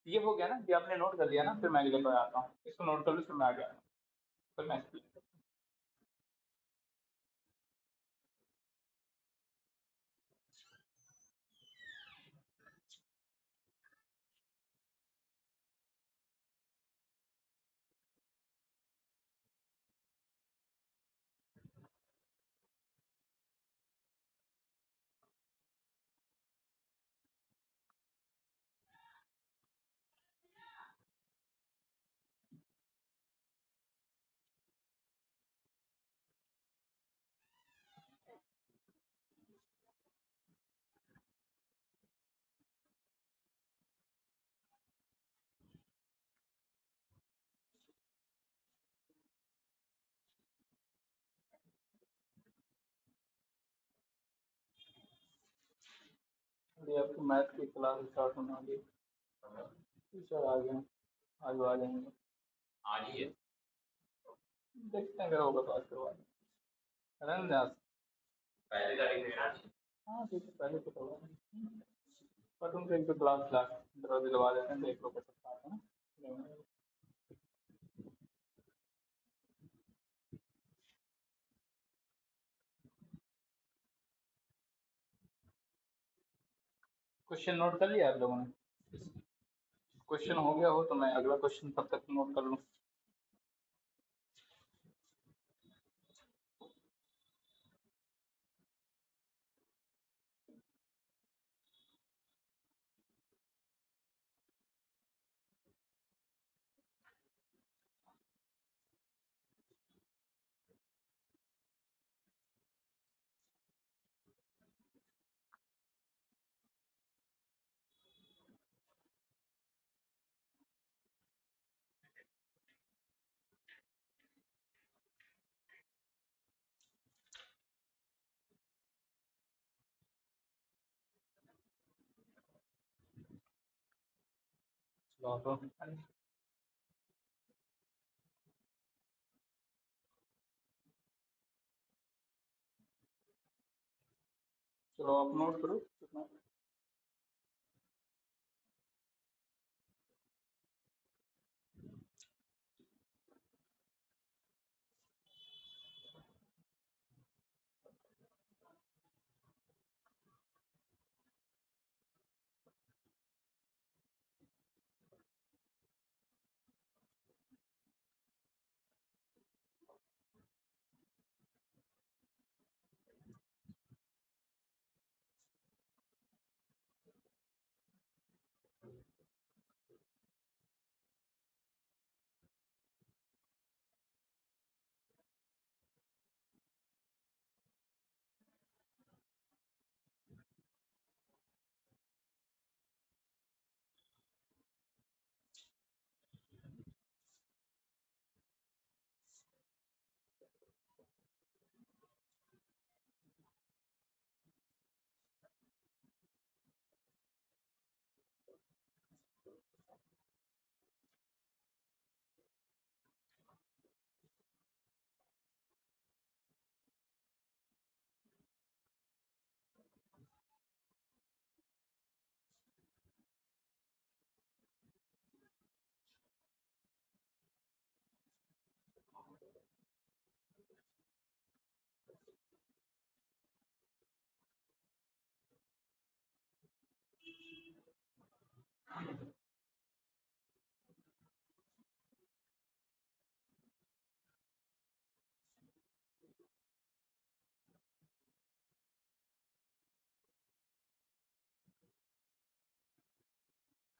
ये हो गया ना कि आपने नोट कर लिया ना, फिर मैं अगले पर आता हूँ, इसको नोट कर लो फिर मैं आ गया, फिर मैं explain करता हूँ। ये आपकी मैथ की क्लास स्टार्ट होने वाली है, टीचर आ गए, आज आ जाएंगे। आज ही है, देखते हैं अगर होगा तो आज करवा देंगे। रहने दें आज, पहली तारीख में आज। हाँ ठीक है, पहले तो करवा देंगे, बट उनको एक दो क्लास क्लास दरवाजे दिलवा देते हैं, देख लो कैसे स्टार्ट है ना। क्वेश्चन नोट कर लिया आप लोगों ने? क्वेश्चन हो गया हो तो मैं अगला क्वेश्चन तब तक नोट कर लूँ। चलो आप नोट करो कितना।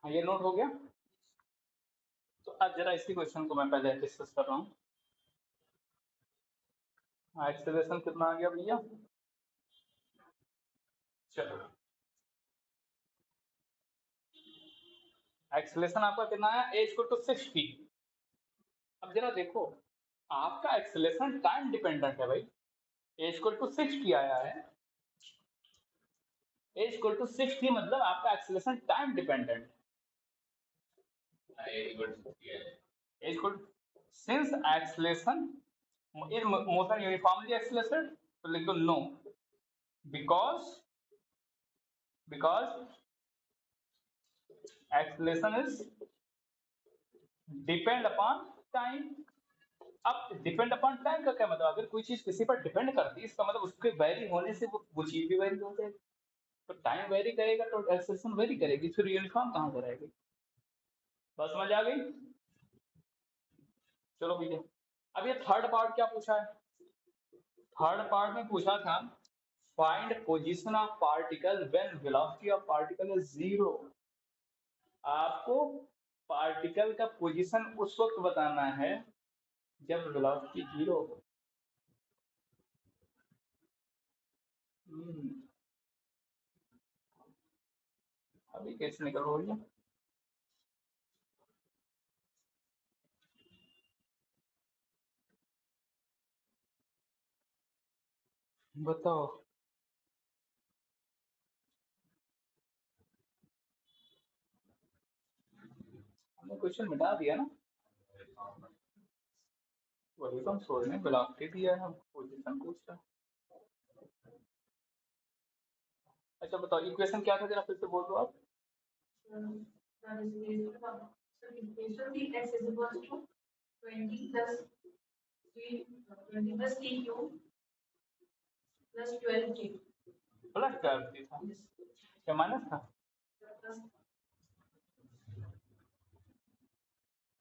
हाँ ये नोट हो गया। तो आज जरा इसी क्वेश्चन को मैं पहले डिस्कस कर रहा हूँ। एक्सेलरेशन कितना आ गया भैया? चलो एक्सेलरेशन आपका कितना है, a = 60, अब जरा देखो, आपका एक्सेलरेशन टाइम डिपेंडेंट है भाई, ए इक्वल टू 60 आया है, ए इक्वल टू 60 मतलब आपका एक्सेलरेशन टाइम डिपेंडेंट है। A equal since acceleration is motion uniformly accelerated, तो लिख दो no, because acceleration is depend upon time. अब डिपेंड अपॉन टाइम का क्या मतलब, अगर कोई चीज किसी पर डिपेंड करती है इसका मतलब उसके वेरी होने से वो चीज भी वेरी हो जाएगी, तो टाइम वेरी करेगा तो एक्सेलरेशन वेरी करेगी, फिर यूनिफॉर्म कहाँ से रहेगी। बस समझ आ गई। चलो भैया, अब ये थर्ड पार्ट क्या पूछा है, थर्ड पार्ट में पूछा था find position of particle when velocity of particle is zero. आपको पार्टिकल का पोजीशन उस वक्त बताना है जब वेलोसिटी जीरो हो। अभी कैसे निकल रही है, बताओ। हमने क्वेश्चन मिटा दिया ना, वही तो हम सोच रहे हैं, वेलोसिटी दिया है, हम पोजीशन पूछ रहे हैं। अच्छा बताओ इक्वेशन क्या था, जरा फिर से बोल दो आप। प्लस 12 था क्या माइनस था,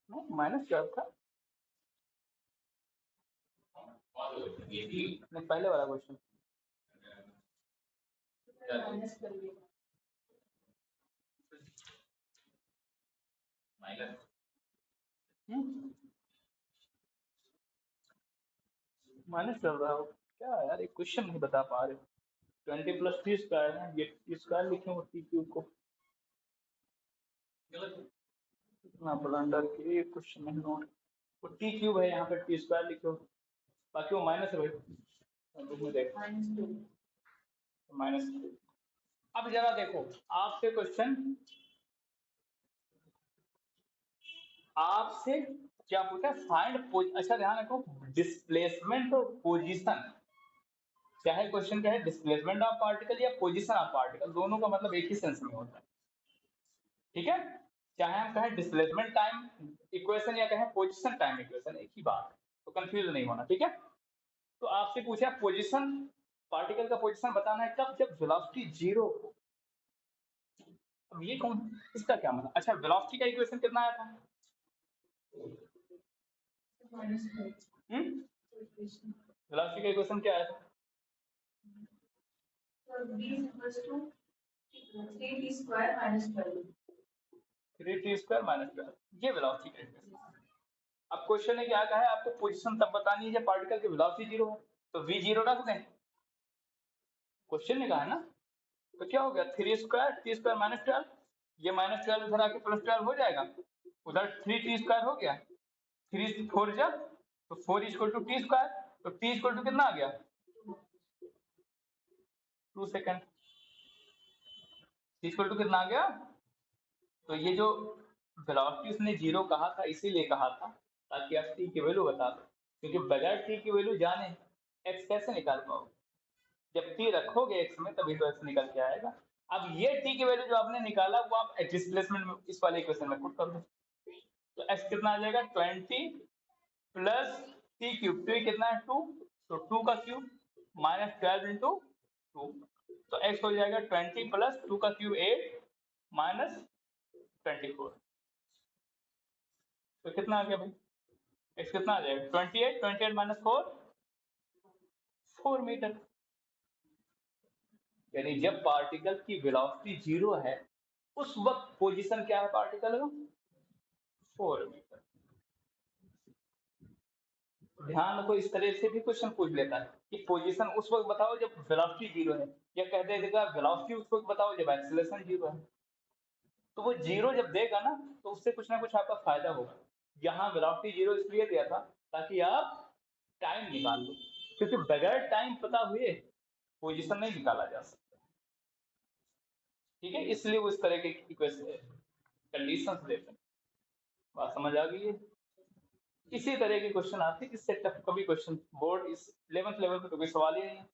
नहीं माइनस 12 था, नहीं पहले वाला क्वेश्चन। माइनस चल रहा हो क्या यार, एक क्वेश्चन नहीं बता पा रहे हो। 20 प्लस टी स्क्वायर है, ये टी स्क्वायर लिखे हो टी क्यूब को, इतना ब्लंडर के क्वेश्चन नहीं नोट, वो टी क्यूब है यहाँ पे टी स्क्वायर लिखे हो, बाकी वो माइनस है भाई, देखो माइनस। अब जरा देखो आपसे क्वेश्चन, आपसे क्या पूछा, फाइंड, अच्छा ध्यान रखो डिस्प्लेसमेंट और पोजीशन, चाहे क्वेश्चन क्या है डिस्प्लेसमेंट ऑफ पार्टिकल या पोजीशन ऑफ पार्टिकल, दोनों का मतलब एक ही सेंस में होता है, ठीक है। चाहे हम कहें डिस्प्लेसमेंट टाइम इक्वेशन या कहें पोजीशन टाइम इक्वेशन, एक ही बात है, तो कंफ्यूज नहीं होना, ठीक है। तो आपसे पूछा पोजीशन, पार्टिकल का पोजीशन बताना है कब, जब वेलोसिटी जीरो हो। अब ये कौन, इसका क्या मतलब, अच्छा वेलोसिटी का इक्वेशन कितना आया था, वेलोसिटी का इक्वेशन क्या आया था, थ्री टी स्क्वायर माइनस 12, ये वेलोसिटी का इक्वेशन। अब क्वेश्चन ने क्या कहा है, आपको पोजीशन तब बतानी है जब पार्टिकल की वेलोसिटी जीरो है, तो v जीरो रख दें, क्वेश्चन ने कहा है ना, तो क्या हो गया 3 स्क्वायर टी स्क्वायर माइनस 12, ये माइनस 12 इधर आके प्लस 12 हो जाएगा, उधर 3 टी स्क्वायर हो गया, 3 4 जब, तो 4 इक्वल टू टी स्क्वायर, तो टी इक्वल टू कितना आ गया 2 सेकेंड, टी इक्वल टू कितना आ गया, तो ये जो वेलोसिटी उसने जीरो कहा था इसीलिए कहा था ताकि आप टी की वैल्यू बता दो, क्योंकि बगैर टी की वैल्यू जाने एक्स कैसे निकाल पाओगे, जब टी रखोगे एक्स में तभी तो एक्स निकल के आएगा। अब ये टी की वैल्यू जो आपने निकाला वो आप डिस्प्लेसमेंट में इस वाले इक्वेशन में पुट कर दो, तो एक्स कितना आ जाएगा 20 प्लस टी क्यूब, टी कितना है 2, तो 2 का क्यूब माइनस 12 इंटू 2, तो एक्स हो जाएगा 20 प्लस 2 का क्यूब 8 माइनस 24, तो कितना आ गया भाई, एक्स कितना आ जाएगा 28, 28 माइनस 4, 4 मीटर। यानी जब पार्टिकल की वेलोसिटी जीरो है उस वक्त पोजीशन क्या है पार्टिकल का, 4 मीटर। ध्यान रखो इस तरह से भी क्वेश्चन पूछ लेता है कि पोजीशन उस वक्त बताओ जब वेलोसिटी जीरो है, या कह देगा वेलोसिटी उस वक्त बताओ जब एक्सेलरेशन जीरो है, तो वो जीरो जब देगा ना तो उससे कुछ ना कुछ आपका फायदा होगा, यहाँ वेलोसिटी 0 इसलिए दिया था ताकि आप टाइम निकाल लो, क्योंकि बगैर टाइम पता हुए पोजीशन नहीं निकाला जा सकता। ठीक है, इसलिए वो इस तरह के इक्वेशन कंडीशंस देते हैं। बात समझ आ गई है? इसी तरह के क्वेश्चन आते हैं, इससे टफ कभी क्वेश्चन बोर्ड इस 11th लेवल पे तो कोई सवाल ही नहीं है।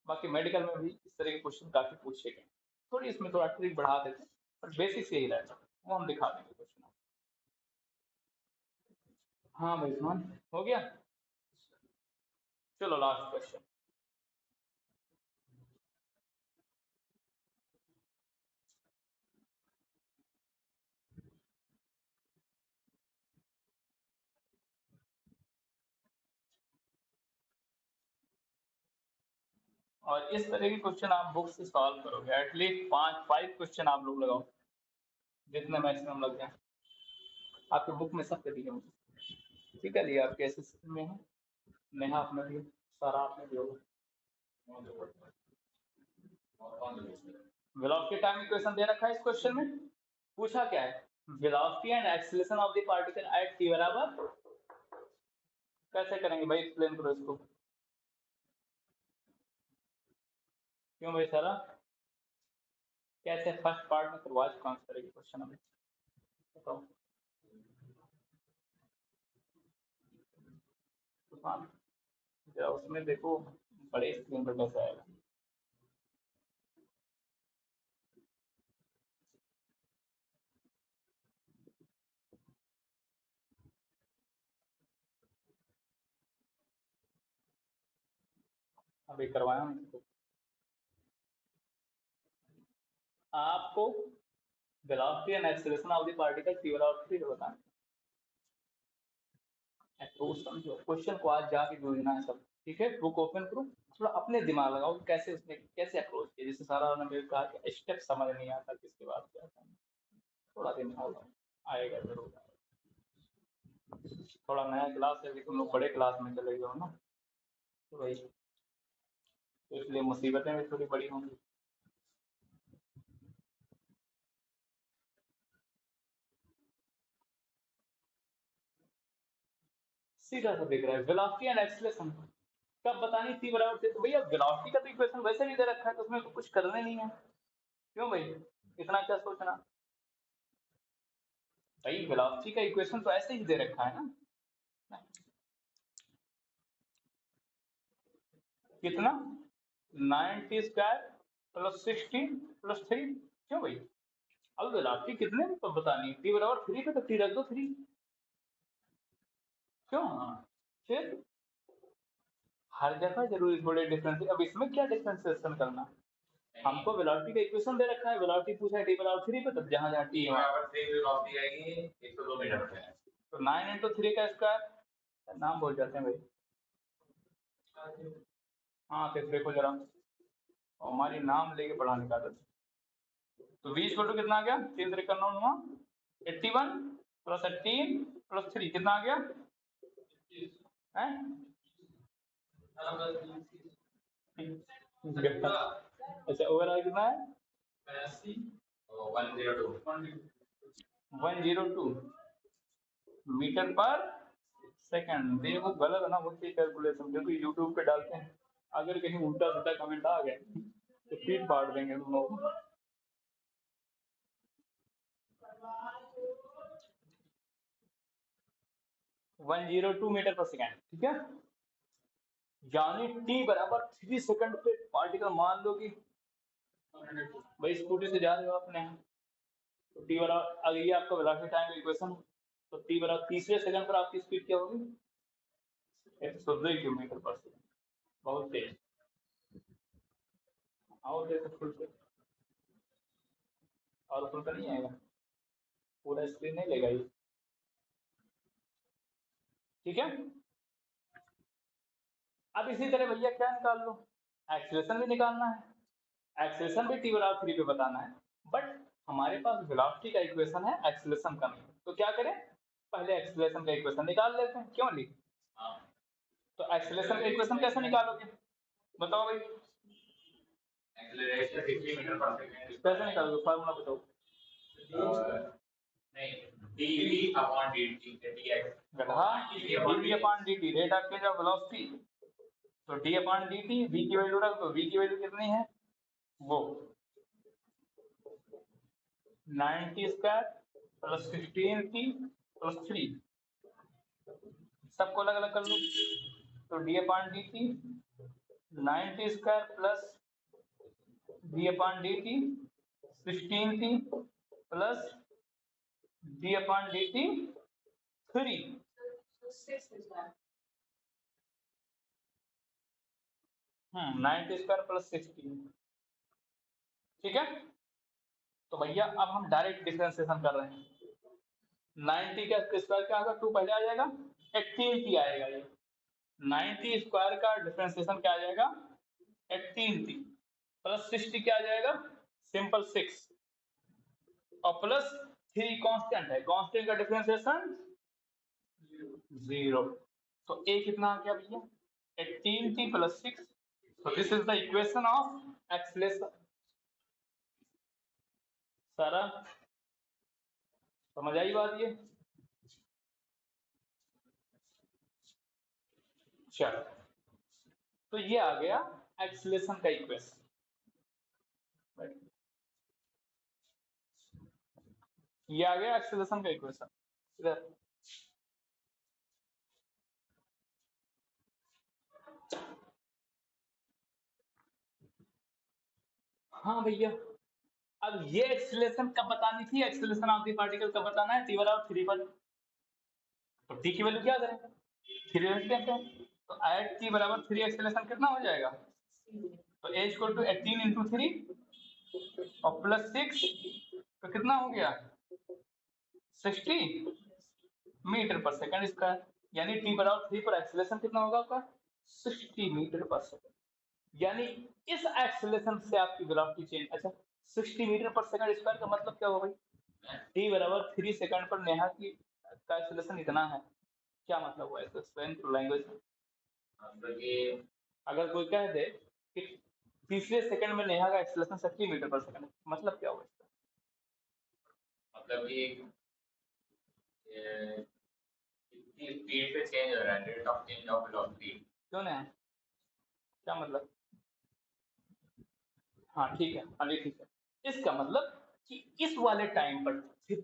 बाकी मेडिकल में भी इस तरह के क्वेश्चन काफी पूछे गए, थोड़ी इसमें थोड़ा ट्रिक बढ़ा देते हैं, पर बेसिक्स यही रहता है, वो हम दिखा देंगे क्वेश्चन। हाँ भाई सुमन, हो गया? चलो लास्ट क्वेश्चन। और इस तरह के क्वेश्चन आप बुक से सॉल्व करोगे, एटलीस्ट 5 क्वेश्चन आप लोग लगाओ, जितने मैक्सिमम लग जाए। आपके बुक में सब दिए होंगे। ठीक है, लिए आपके एस में है, नेहा आपने भी, सारा आपने भी होगा। वेलोसिटी टाइम इक्वेशन दे रखा है इस क्वेश्चन में। पूछा क्या है, velocity and acceleration of the particle at T बराबर। कैसे करेंगे भाई, एक्सप्लेन करो इसको। क्यों भाई सारा, कैसे फर्स्ट पार्ट में करवा चुका हूं इस तरह के क्वेश्चन अभी, बताओ। तूफान जरा उसमें देखो, बड़े स्क्रीन पर कैसे आएगा। अभी करवाया हूं इसको। आपको velocity and acceleration of the particle T बराबर 3 बताना है, तो समझो क्वेश्चन को आज जाके जोड़ना है सब। ठीक है, बुक ओपन करो, थोड़ा अपने दिमाग लगाओ कैसे उसने कैसे अप्रोच किया। जैसे सारा ने मेरे कहा कि स्टेप समझ नहीं आता किसके बाद क्या करना, थोड़ा दिमाग लगाओ, आएगा जरूर। थोड़ा नया क्लास है, अभी तुम लोग बड़े क्लास में चले गए हो ना, तो भाई तो इसलिए मुसीबतें भी थोड़ी बड़ी होंगी। सीधा सा दिख रहा है वेलोसिटी एंड एक्सीलरेशन कब बतानी थी बराबर थे, तो भैया वेलोसिटी का तो इक्वेशन वैसे भी दे रखा है, तो उसमें तो कुछ करना नहीं है। क्यों भाई, इतना क्या सोचना। भाई वेलोसिटी का इक्वेशन तो ऐसे ही दे रखा है ना, कितना 90 स्क्वायर प्लस 16 प्लस 3। क्यों भाई, अब वेलोसिटी कितने में तो बतानी है, टी बराबर 3 पे तो टी रख दो 3। क्यों, फिर हर जगह जरूरी थोड़े डिफरेंस, अब इसमें क्या डिफरेंशिएशन करना। हमको वेलोसिटी का इक्वेशन दे रखा है, वेलोसिटी पूछा है टी बराबर 3 पे, तब जहां जहां टी है वहां 3 वेलोसिटी आएगी 102 मीटर पे, तो 9 × 3 का स्क्वायर, नाम बोल जाते हैं भाई। हाँ तो देखो जरा, हमारी नाम लेके पढ़ाने का आदत। तो v इक्वल टू कितना आ गया, 3 3 9 9 81 प्लस 18 प्लस 3 कितना आ गया है? अच्छा ओवरऑल कितना है 102 मीटर पर सेकंड। देखो गलत है ना मुझसे कैलकुलेशन, क्योंकि यूट्यूब पे डालते हैं, अगर कहीं उल्टा सीधा कमेंट आ गए तो पीठ फाड़ देंगे तुम लोग। 102 मीटर पर सेकंड, ठीक है, यानी टी बराबर 3 सेकंड पे पार्टिकल, मान लो कि भाई स्कूटी से जा रहे हो अपने, तो टी बराबर, अगर ये आपका वेलोसिटी टाइम का इक्वेशन, तो टी बराबर तीसरे सेकंड पर आपकी स्पीड क्या होगी 102 किलोमीटर पर सेकंड, बहुत तेज। और देखो फुल पे, और फुल का नहीं आएगा, पूरा स्क्रीन नहीं लेगा ये। ठीक है, अब इसी तरह भैया क्या निकाल लो, एक्सीलरेशन भी निकालना है, एक्सीलरेशन भी टी बराबर 3 पे बताना है, बट हमारे पास वेलोसिटी का इक्वेशन है, एक्सीलरेशन का नहीं, तो क्या करें, पहले एक्सीलरेशन का इक्वेशन निकाल लेते हैं, क्यों लिख। तो एक्सीलरेशन का इक्वेशन कैसे निकालोगे, बताओ भाई। एक्सीलरेशन 50 मीटर पर सेकंड कैसे निकालोगे, फार्मूला बताओ। नहीं dv upon dt dx गधा dv upon dt rate of change of velocity. तो d upon dt v की वैल्यू रख दो, v की वैल्यू कितनी है वो 90 स्क्वायर प्लस 16t प्लस 3, सबको अलग अलग कर लो। तो d upon dt 90 square plus d upon dt 16t plus d upon dt 3। 90 square plus 16, ठीक है। तो भैया अब हम डायरेक्ट डिफरेंशिएशन कर रहे हैं। 90 का स्क्वायर क्या होगा, 2 पहले आ जाएगा, 18t आएगा। ये 90 स्क्वायर का डिफरेंशिएशन क्या आ जाएगा, 18t प्लस 60 क्या आ जाएगा, सिंपल 6 और प्लस 3 कांस्टेंट है, कांस्टेंट का डिफरेंशिएशन 0। तो a कितना आ गया भैया, 18t plus 6। So this is the equation of acceleration। सारा समझ आई बात ये। चलो तो ये आ गया एक्सीलरेशन का इक्वेशन। ये आ गया एक्सीलरेशन का इक्वेशन। इधर हाँ भैया, अब ये एक्सीलरेशन कब बतानी थी, एक्सीलरेशन ऑफ द पार्टिकल कब बताना है, t बराबर 3 पर। तो t की वैल्यू क्या करें, 3 रखते हैं। तो एट t बराबर 3 एक्सीलरेशन कितना हो जाएगा, तो a इक्वल टू 18 इंटू 3 और प्लस 6, तो कितना हो गया 60 मीटर पर सेकंड स्क्वायर। यानी t बराबर 3 पर एक्सीलरेशन कितना होगा आपका, 60 मीटर पर सेकंड। यानी इस एक्सीलरेशन से आपकी वेलोसिटी चेंज, अच्छा 60 मीटर पर सेकंड स्क्वायर का मतलब क्या होगा भाई, t बराबर 3 सेकंड पर नेहा की का एक्सीलरेशन इतना है, क्या मतलब हुआ इसको एक्सप्लेन थ्रू लैंग्वेज में। मतलब ये अगर कोई कह दे कि तीसरे सेकंड में नेहा का एक्सीलरेशन 60 मीटर पर सेकंड, मतलब क्या हुआ इसका, मतलब ये कितनी स्पीड पे चेंज हो रहा है, rate of change of velocity. क्यों नहीं, क्या मतलब, हाँ ठीक है, हाँ ठीक है। इसका मतलब कि इस वाले टाइम पर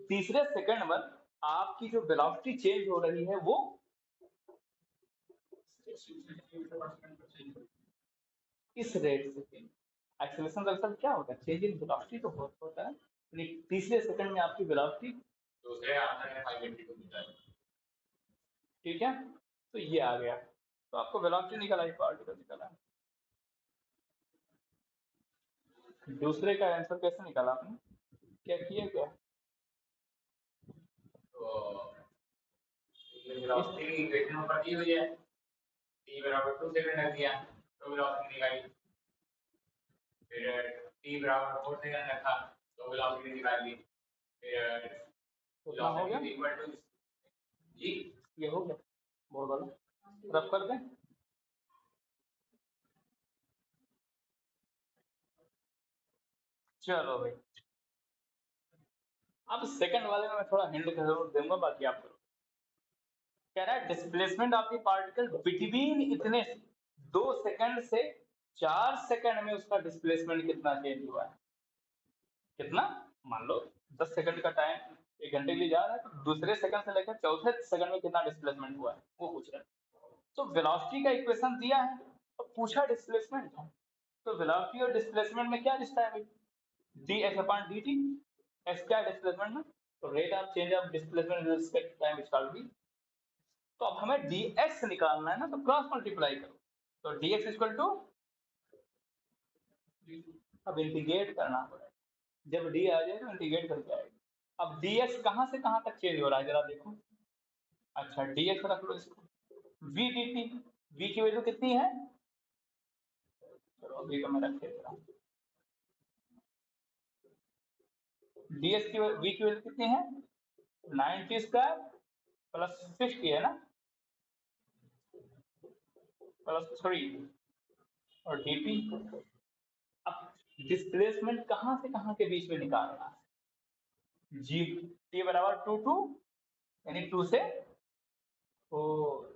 तीसरे सेकंड में आपकी जो वेलोसिटी चेंज हो रही है वो इस रेट से एक्सेलरेशन का मतलब क्या होता है, चेंज इन वेलोसिटी तो होता है, लेकिन तीसरे सेकंड में आपकी वेलोसिटी दूसरे आंसर में 582 मिलता है। ठीक है, तो ये आ गया। तो आपको वेलोसिटी निकला, पार्टिकल निकला। दूसरे का आंसर कैसे निकाला आपने, क्या किया क्या, तो ये वेलोसिटी की इक्वेशन ऊपर दी हुई है, t बराबर 2 सेकंड रख दिया तो वेलोसिटी निकाली, फिर t बराबर 4 सेकंड रखा तो वेलोसिटी निकाली, फिर कितना हो गया, वेलोसिटी इक्वल टू जी ये हो गया, बोल वाला रफ कर दें। चलो भाई, अब सेकंड वाले में मैं थोड़ा हिंट जरूर दूंगा, बाकी आप करो। कह रहा है displacement of the particle between इतने 2 सेकंड से 4 सेकंड में उसका डिस्प्लेसमेंट कितना चेंज हुआ है, कितना, मान लो 10 सेकंड का टाइम 1 घंटे के लिए जा रहा है, तो दूसरे सेकंड से लेकर चौथे सेकंड में कितना डिस्प्लेसमेंट हुआ है वो पूछ रहा है। तो वेलोसिटी का इक्वेशन दिया है और पूछा डिस्प्लेसमेंट है, तो वेलोसिटी और डिस्प्लेसमेंट में क्या रिश्ता है भाई, d x upon d t. X क्या डिस्प्लेसमेंट में, तो rate of change of displacement with respect to time equal d. तो अब हमें dx निकालना है ना, तो क्रॉस मल्टीप्लाई करो, तो dx इक्वल टू, अब इंटीग्रेट करना पड़ेगा, जब d आ जाए तो इंटीग्रेट करके आएगा। अब dx कहां से कहां तक चेंज हो रहा है जरा देखो, अच्छा dx रख लो इसको, v dt, v की वैल्यू कितनी है, चलो अभी तो मैं रख देता हूं, dx की v की वैल्यू कितनी है 90 स्क्वायर प्लस 60 है ना, प्लस 3 और dt। अब डिस्प्लेसमेंट कहां से कहां के बीच में निकालना है, जी टी बराबर 2 टू यानी 2 से 4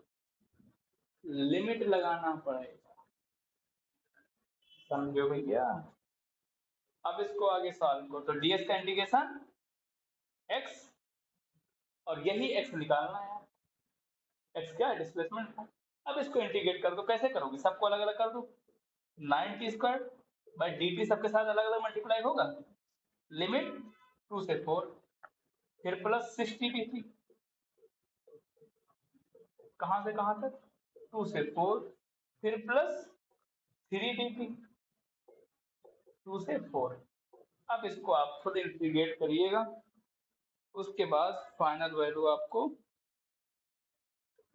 लिमिट लगाना पड़ेगा, समझो भैया। अब इसको आगे सॉल्व करो तो ds का इंटीग्रेशन x, और यही x निकालना है, x क्या है, डिस्प्लेसमेंट है। अब इसको इंटीग्रेट कर दो, कैसे करोगे, सबको अलग अलग कर दो, 9t² बाई dt सबके साथ अलग अलग मल्टीप्लाई होगा, लिमिट 2 से 4, फिर प्लस 60dt, कहां से कहां तक, 2 से 4, फिर प्लस 3dt, 2 से 4। अब इसको आप खुद इंटीग्रेट करिएगा, उसके बाद फाइनल वैल्यू आपको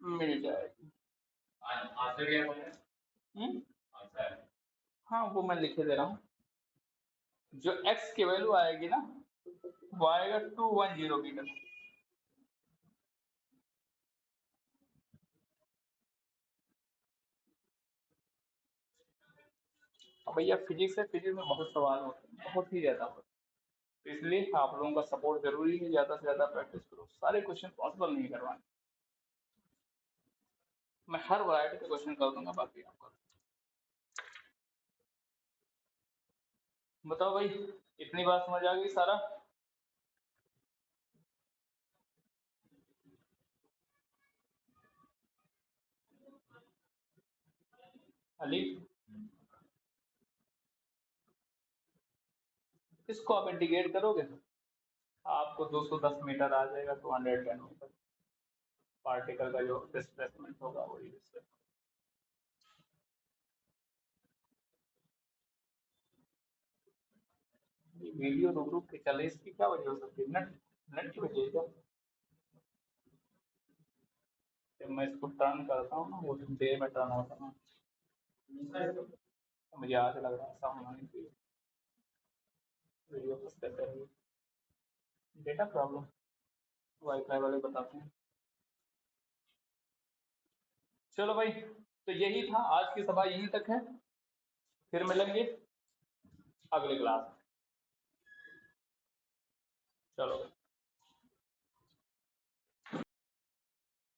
मिल जाएगी। आंसर क्या है? आंसर हाँ वो मैं लिखे दे रहा हूँ, जो x की वैल्यू आएगी ना वो आएगा 210 मीटर। भैया फिजिक्स है, फिजिक्स में बहुत सवाल होते हैं, बहुत ही ज्यादा होते हैं, तो इसलिए आप लोगों का सपोर्ट जरूरी है, ज्यादा से ज्यादा प्रैक्टिस करो, सारे क्वेश्चन पॉसिबल नहीं करवाने, मैं हर वैरायटी के क्वेश्चन कर दूंगा। बाकी आपका बताओ भाई, इतनी बात समझ आ गई सारा? अली इसको आप इंटीग्रेट करोगे आपको 210 मीटर आ जाएगा, 210 मीटर पार्टिकल का जो डिस्प्लेसमेंट होगा वही डिस्प्लेसमेंट। वीडियो रुक रुक के चले, इसकी क्या वजह हो सकती है, नेट नेट की वजह है क्या? जब मैं इसको टर्न करता हूँ ना वो देर में टर्न होता है ना, तो मुझे आज लग रहा है ऐसा होना नहीं चाहिए, वीडियो फंस कैसे रही, डेटा प्रॉब्लम, वाईफाई वाले बताते हैं। चलो भाई, तो यही था आज की सभा, यहीं तक है, फिर मिलेंगे अगले क्लास। चलो।